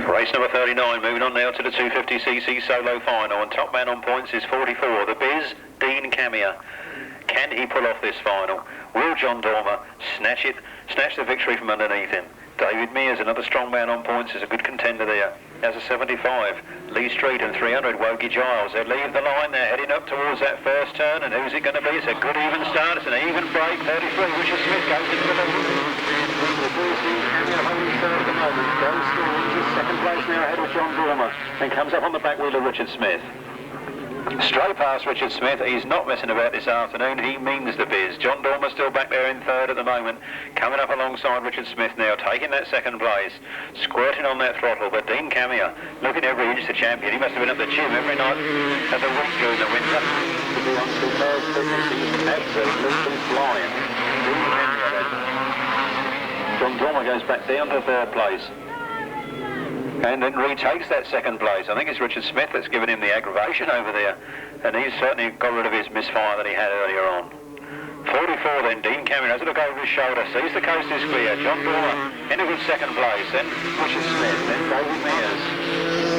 Speaker 2: Race number 39, moving on now to the 250cc solo final, and top man on points is 44, the Biz, Dean Camier. Can he pull off this final? Will John Dormer snatch the victory from underneath him? David Mears, another strong man on points, is a good contender there. As a 75, Lee Street and 300, Woggy Giles. They leave the line, they're heading up towards that first turn, and who's it going to be? It's a good even start, it's an even break. 33, Richard Smith goes into the lead.
Speaker 4: Second place now ahead of John Dormer,
Speaker 2: and comes up on the back wheel of Richard Smith. Straight past Richard Smith. He's not messing about this afternoon. He means the Biz. John Dormer still back there in third at the moment. Coming up alongside Richard Smith now, taking that second place. Squirting on that throttle, but Dean Camier, looking every inch the champion. He must have been at the gym every night of the week during the winter.
Speaker 4: to be on superb fitness. He's absolutely flying. Dean Camier.
Speaker 2: John Dormer goes back down to third place. And then retakes that second place. I think it's Richard Smith that's given him the aggravation over there. And he's certainly got rid of his misfire that he had earlier on. 44 then, Dean Camier has a look over his shoulder, sees the coast is clear. John Boarer in a good second place. Then Richard Smith, then David Mears,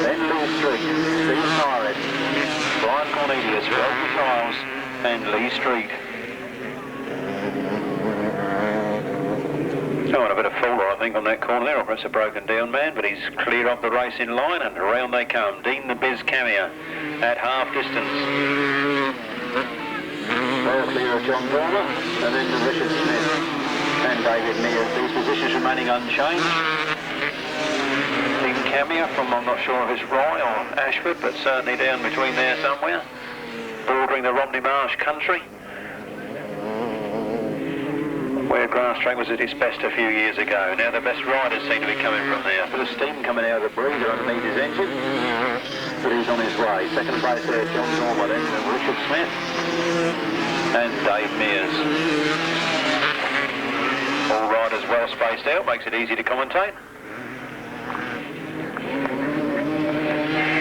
Speaker 2: then Lee Street, Steve Myrick, Brian Cornelius, Woggy Giles, and Lee Street. Oh, and a bit of faller, I think, on that corner there, or perhaps a broken down man, but he's clear of the racing line, and around they come. Dean the Biz Camier at half distance.
Speaker 4: Well clear of John Boarer, and then to Richard Smith and David Mears. These positions remaining unchanged.
Speaker 2: Dean Camier from, I'm not sure if it's Rye or Ashford, but certainly down between there somewhere, bordering the Romney Marsh country, where Grasstrack was at its best a few years ago. Now the best riders seem to be coming from there.
Speaker 4: A bit of steam coming out of the breather underneath his engine, but he's on his way. Second place there, John Boarer, then Richard Smith
Speaker 2: and Dave Mears. All riders well spaced out, makes it easy to commentate.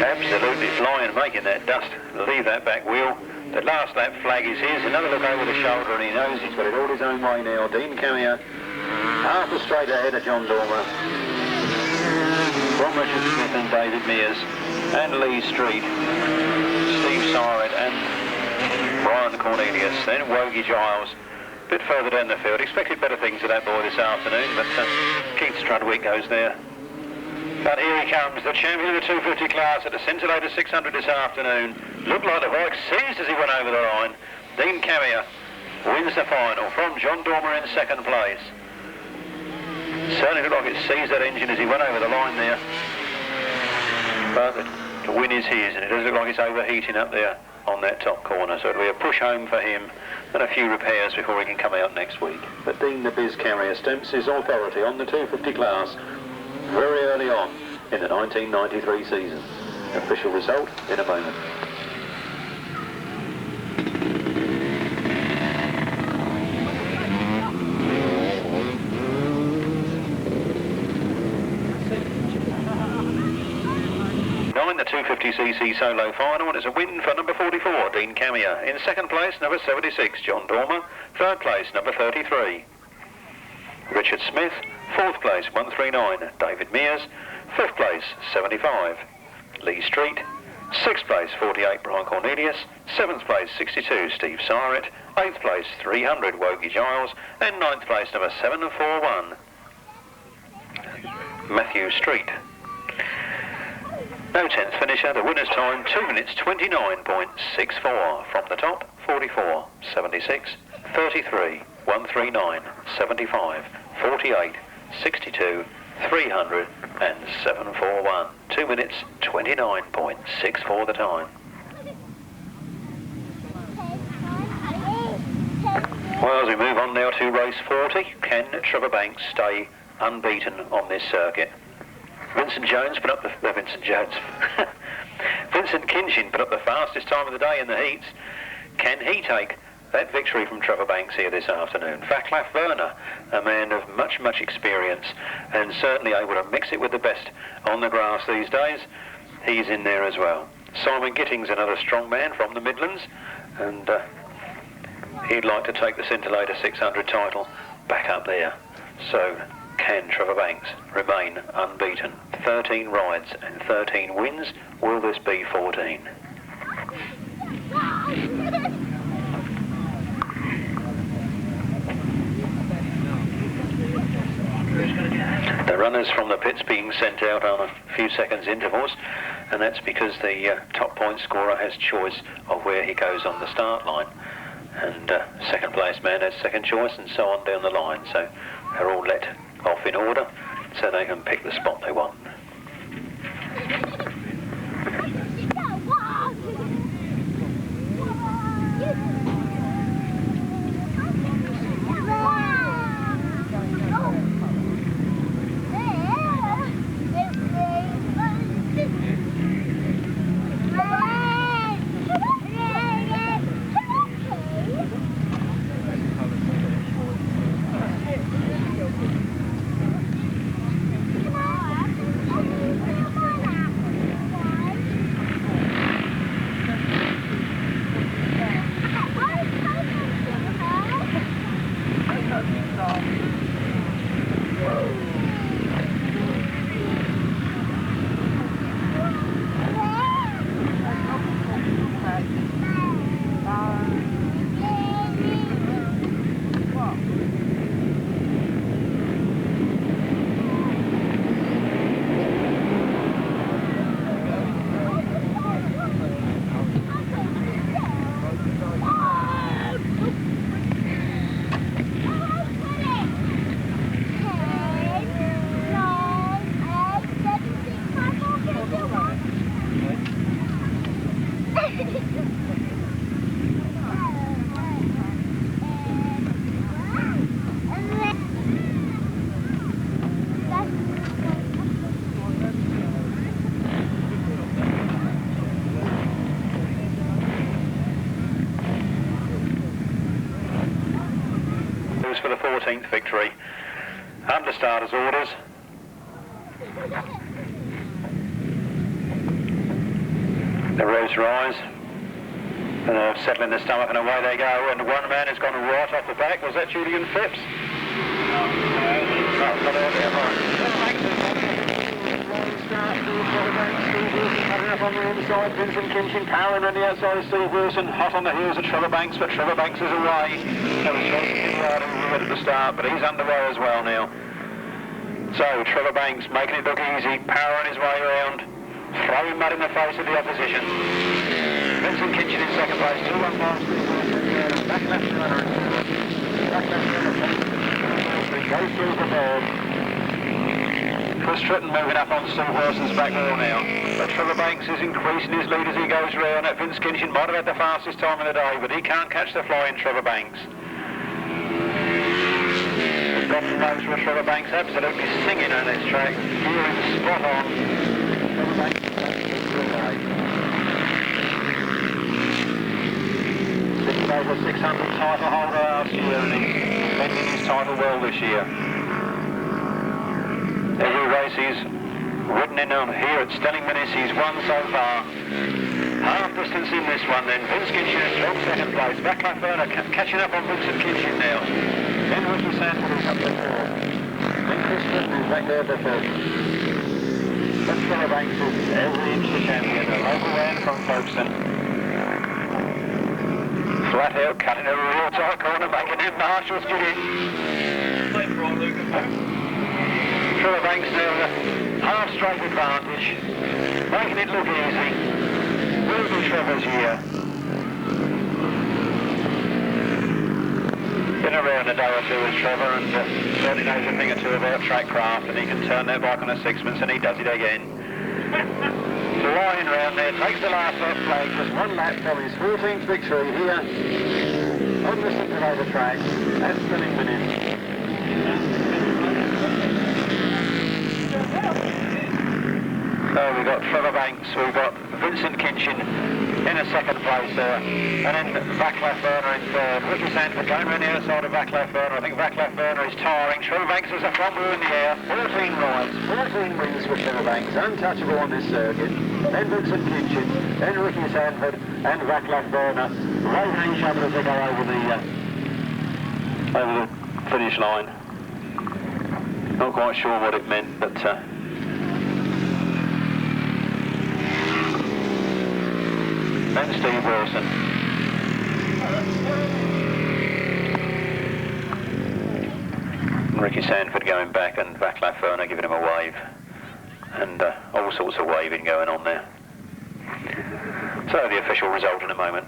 Speaker 2: Absolutely flying, making that dust. Leave that back wheel. The last lap flag is his. Another look over the shoulder, and he knows he's got it all his own way now. Dean Camier, half a straight ahead of John Boarer. From Richard Smith and David Mears, and Lee Street, Steve Siret and Brian Cornelius, then Woggy Giles. A bit further down the field. Expected better things of that boy this afternoon, but Keith Strudwick goes there. But here he comes, the champion of the 250 class at the Scintillator 600 this afternoon. Looked like the bike seized as he went over the line. Dean Camier wins the final from John Boarer in second place. Certainly looked like it seized that engine as he went over the line there. But the win is his, and it does look like it's overheating up there on that top corner. So it'll be a push home for him and a few repairs before he can come out next week. But Dean the Biz Camier stamps his authority on the 250 class very early on in the 1993 season. Official result in a moment. The 250cc solo final, and it's a win for number 44, Dean Camier. In second place, number 76, John Boarer. Third place, number 33, Richard Smith. Fourth place, 139, David Mears. Fifth place, 75, Lee Street. Sixth place, 48, Brian Cornelius. Seventh place, 62, Steve Siret. Eighth place, 300, Woggy Giles. And ninth place, number 741, Matthew Street. No 10th finisher, the winner's time 2 minutes 29.64. From the top, 44, 76, 33, 139, 75, 48, 62, 300 and 741. 2 minutes 29.64 the time. Well, as we move on now to race 40, can Trevor Banks stay unbeaten on this circuit? Vincent Kinchin put up the fastest time of the day in the heats. Can he take that victory from Trevor Banks here this afternoon? Vaclav Werner, a man of much experience and certainly able to mix it with the best on the grass these days. He's in there as well. Simon Gittings, another strong man from the Midlands, and he'd like to take the Scintillator 600 title back up there. So can Trevor Banks remain unbeaten? 13 rides and 13 wins. Will this be 14? The runners from the pits being sent out on a few seconds intervals, and that's because the top point scorer has choice of where he goes on the start line, and second place man has second choice, and so on down the line. So they're all let off in order so they can pick the spot they want.
Speaker 4: 14th victory. Under starter's orders. The revs rise. And they're settling the stomach and away they go. And one man has gone right off the back. Was that Julian Phipps? On the inside, Vincent Kinchin powering on the outside of Steve Wilson, hot on the heels of Trevor Banks, but Trevor Banks is away. That was Scintillator who was at the start, but he's underway as well now. So Trevor Banks making it look easy, powering his way around, throwing mud in the face of the opposition. Vincent Kinchin in second place, 2-1 past Steve Wilson. Back left runner in third. Back left runner goes through the third. Chris Tritton moving up on Steve Wilson's back wheel now. But Trevor Banks is increasing his lead as he goes round. That Vince Kinchin might have had the fastest time of the day, but he can't catch the fly in Trevor Banks. The bottom nose for Trevor Banks, absolutely singing on this track. Gearing spot on. Trevor Banks over 600 title holder last year, and he's defending his title well this year. Every race he's ridden in on here at Stelling Minnis, he's won so far. Half distance in this one then. Vince Kinchin is from second place. Back left Boarer catching up on Vincent Kinchin now. Then Ricky Sanford is up there fourth. Then Chris Tritton is back there the fifth. But Trevor Banks is every inch the champion. A local round from Folkestone. Flat out, cutting a real tight corner, making him Marshall's get in. Trevor Banks now with a half-straight advantage, making it look easy. Will be Trevor's year. Been around a day or two with Trevor and certainly knows a thing or two about track craft, and he can turn that bike on a sixpence and he does it again. Flying round there, takes the last lap flag, just one lap from his 14th victory here on the Scintillator track at Stelling Minnis. So we've got Trevor Banks, we've got Vincent Kinchin in a second place there, and then Vaclav Werner in third. Ricky Sanford going around the other side of Vaclav Werner. I think Vaclav Werner is tiring. Trevor Banks is a front wheel in the air. 14 rides, 14 wins for Trevor Banks, untouchable on this circuit. Then Vincent Kinchin, then Ricky Sanford and Vaclav Werner waving each other as they go over the finish line. Not quite sure what it meant, but then Steve Wilson. Ricky Sanford going back and Vaclav Werner giving him a wave. And all sorts of waving going on there. So the official result in a moment.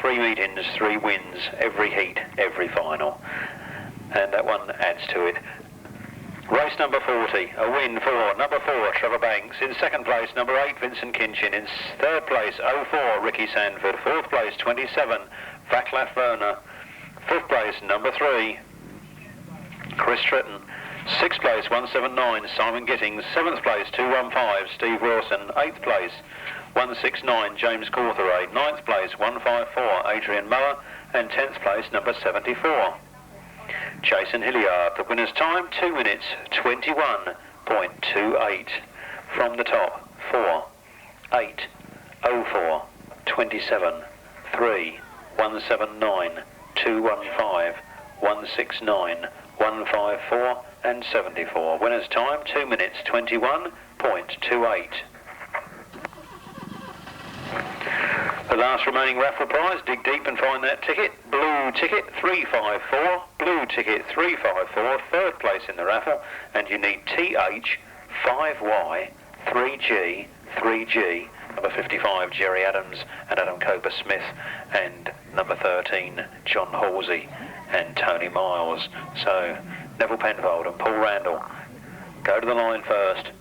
Speaker 4: 3 meetings, 3 wins, every heat, every final. And that one adds to it. Race number 40, a win for number 4, Trevor Banks. In second place, number 8, Vincent Kinchin. In third place, 04, Ricky Sanford. Fourth place, 27, Vaclav Werner. Fifth place, number 3, Chris Tritton. Sixth place, 179, Simon Gittings. Seventh place, 215, Steve Wilson. Eighth place, 169, James Cawthorade. Ninth place, 154, Adrian Mower. And 10th place, number 74. Jason Hilliard. The winner's time, 2 minutes, 21.28. From the top, 4, 8, 04, 27, 3, 179, 215, 169, 154 and 74. Winner's time, 2 minutes, 21.28. The last remaining raffle prize, dig deep and find that ticket. Blue ticket 354, blue ticket 354, third place in the raffle, and you need TH 5Y 3G 3G, number 55 Jerry Adams and Adam Cooper Smith, and number 13 John Halsey and Tony Miles. So Neville Penfold and Paul Randall go to the line first,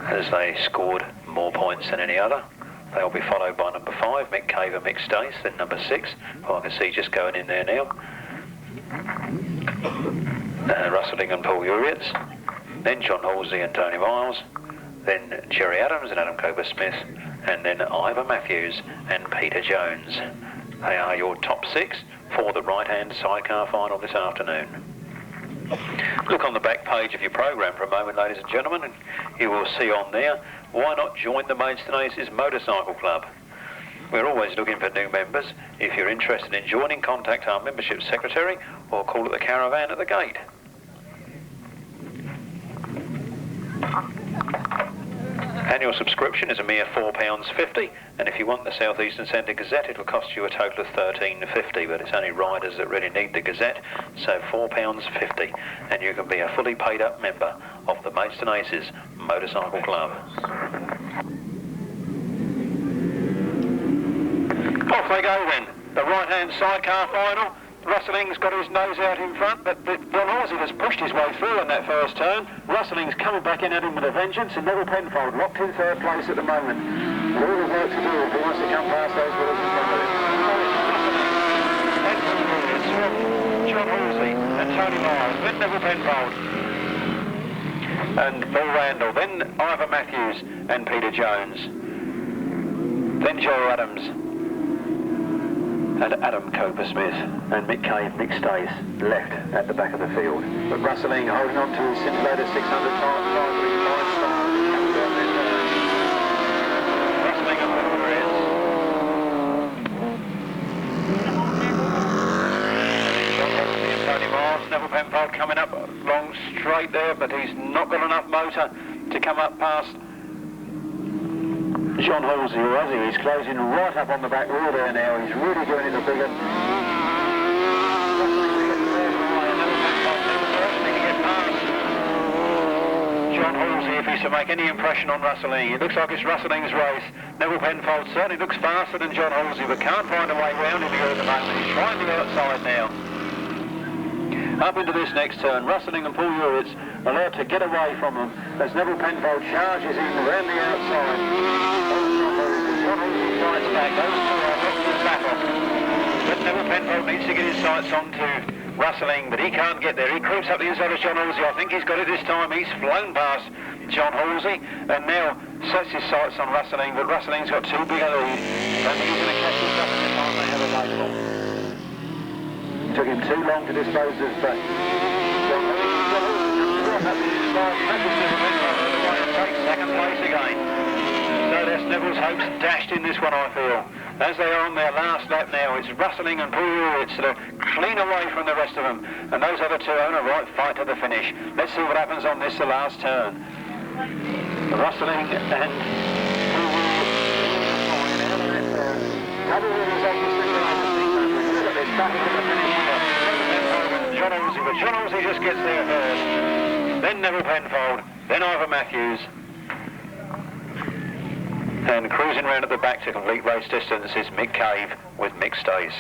Speaker 4: as they scored more points than any other. They'll be followed by number 5, Mick Caver, Mick Stace, then number 6, who I can see just going in there now, Russell Ding and Paul Urietz, then John Halsey and Tony Miles, then Jerry Adams and Adam Cooper Smith, and then Ivor Matthews and Peter Jones. They are your top 6
Speaker 2: for the right-hand sidecar final this afternoon. Look on the back page of your programme for a moment, ladies and gentlemen, and you will see on there, why not join the Maidstone Aces Motorcycle Club? We're always looking for new members. If you're interested in joining, contact our membership secretary or call at the caravan at the gate. Annual subscription is a mere £4.50, and if you want the South Eastern Centre Gazette, it will cost you a total of £13.50, but it's only riders that really need the Gazette, so £4.50, and you can be a fully paid up member of the Maidstone Aces Motorcycle Club. Off they go then, the right-hand sidecar final. Rustling's got his nose out in front, but John Halsey has pushed his way through in that first turn. Rustling's coming back in at him with a vengeance, and Neville Penfold locked in third place at the moment. With all the work to do if he wants to come past those winners in front of him. John Halsey and Tony Miles, then Neville Penfold and Paul Randall, then Ivor Matthews and Peter Jones, then Joe Adams and Adam Coper-Smith, and Mick Cave, Mick Stace left at the back of the field. But Rustling holding on to his Scintillator 600 time, 5 stars. Rustling and Boarer is. Tony Miles, Neville Penfold coming up long straight there, but he's not got enough motor to come up past John Halsey, or has he? He's closing right up on the back wheel there now. He's really doing it a big one. John Halsey, if he's to make any impression on Rustling, it looks like it's Rustling's race. Neville Penfold certainly looks faster than John Halsey, but can't find a way round him here at the moment. He's trying the outside now. Up into this next turn, Rustling and Paul Uritz allowed to get away from them as Neville Penfold charges in around the outside. John Halsey fights back, those two are knocking his back off. But Neville Penfold needs to get his sights on to Rustling, but he can't get there. He creeps up the inside of John Halsey. I think he's got it this time. He's flown past John Halsey and now sets his sights on Rustling, but Rustling's got too big a lead. I don't think he's going to catch this up in the time they have available. Took him too long to dispose of John Halsey. Takes second place again. So that's Neville's hopes dashed in this one, I feel. As they are on their last lap now, it's Rustling and Paul Uritz that are clean away from the rest of them, and those other two are on a right fight to the finish. Let's see what happens on this, the last turn. Rustling and Paul John Halsey, but John Halsey just gets there first. Then Neville Penfold, then Ivor Matthews. And cruising round at the back to complete race distance is Mick Cave with Mick Stace.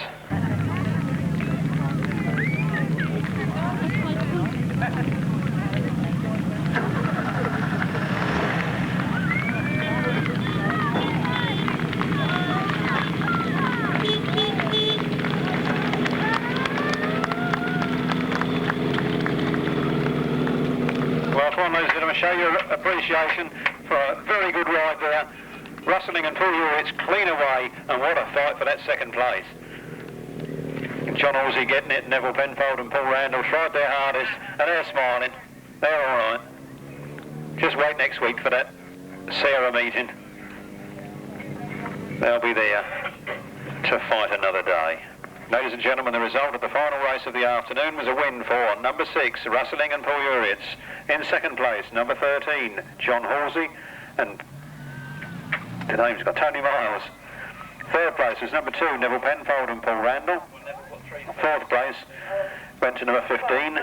Speaker 2: Well, it's one of those that I'm going to show you appreciation for a very good ride there. Rustling and Paul Uritz clean away, and what a fight for that second place. John Halsey getting it, Neville Penfold and Paul Randall tried their hardest, and they're smiling. They're all right. Just wait next week for that Sarah meeting. They'll be there to fight another day. Ladies and gentlemen, the result of the final race of the afternoon was a win for number 6, Rustling and Paul Uritz. In second place, number 13, John Halsey, and the name's got Tony Miles. Third place was number 2, Neville Penfold and Paul Randall. Fourth place went to number 15,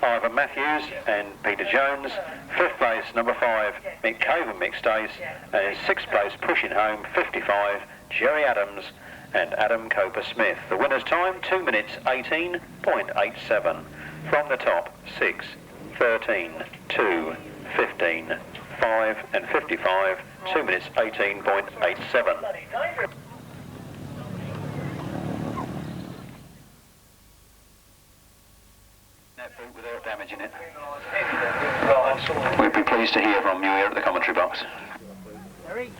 Speaker 2: Ivor Matthews and Peter Jones. Fifth place, number 5, Mick Cave and Mick Stace. And in sixth place, pushing home, 55, Jerry Adams and Adam Coper-Smith. The winner's time, 2 minutes 18.87. From the top, 6, 13, 2, 15, 5 and 55, 2 minutes 18.87. That boot without damaging it. We'd be pleased to hear from you here at the commentary box.
Speaker 4: Riders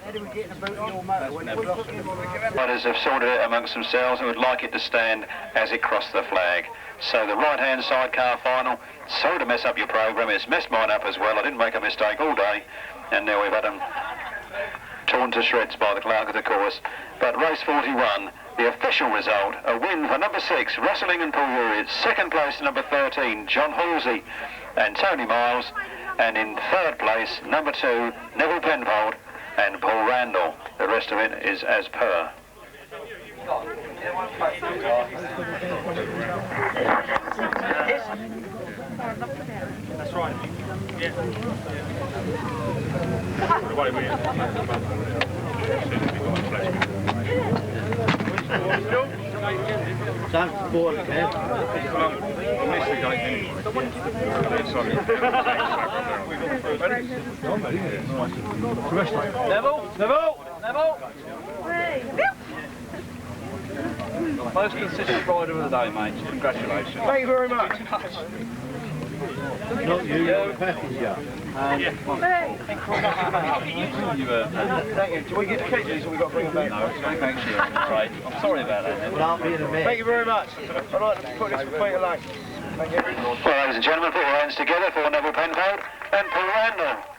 Speaker 4: have sorted it amongst themselves and would like it to stand as it crossed the flag. So the right-hand sidecar final. Sorry to mess up your program. It's messed mine up as well. I didn't make a mistake all day, and now we've had them torn to shreds by the clerk of the course. But race 41, the official result, a win for number 6, Rustling and Boarer. Second place, number 13, John Halsey and Tony Miles. And in third place, number 2, Neville Penfold and Paul Randall. The rest of it is as per.
Speaker 1: That's right. Yeah.
Speaker 5: Don't spoil it, man. Neville! Most consistent rider of the day, mate. Congratulations.
Speaker 1: Thank you very much.
Speaker 5: Not you, passenger.
Speaker 1: Thank you. Do we get the keys or we got to bring them back?
Speaker 5: No, thanks you. Right. I'm sorry about that. Well, I'll be in a minute.
Speaker 1: Thank you very much. I'd like to put this for Peter Lane. Thank you.
Speaker 4: Well, ladies and gentlemen, put your hands together for Neville Penfold and Paul Randall.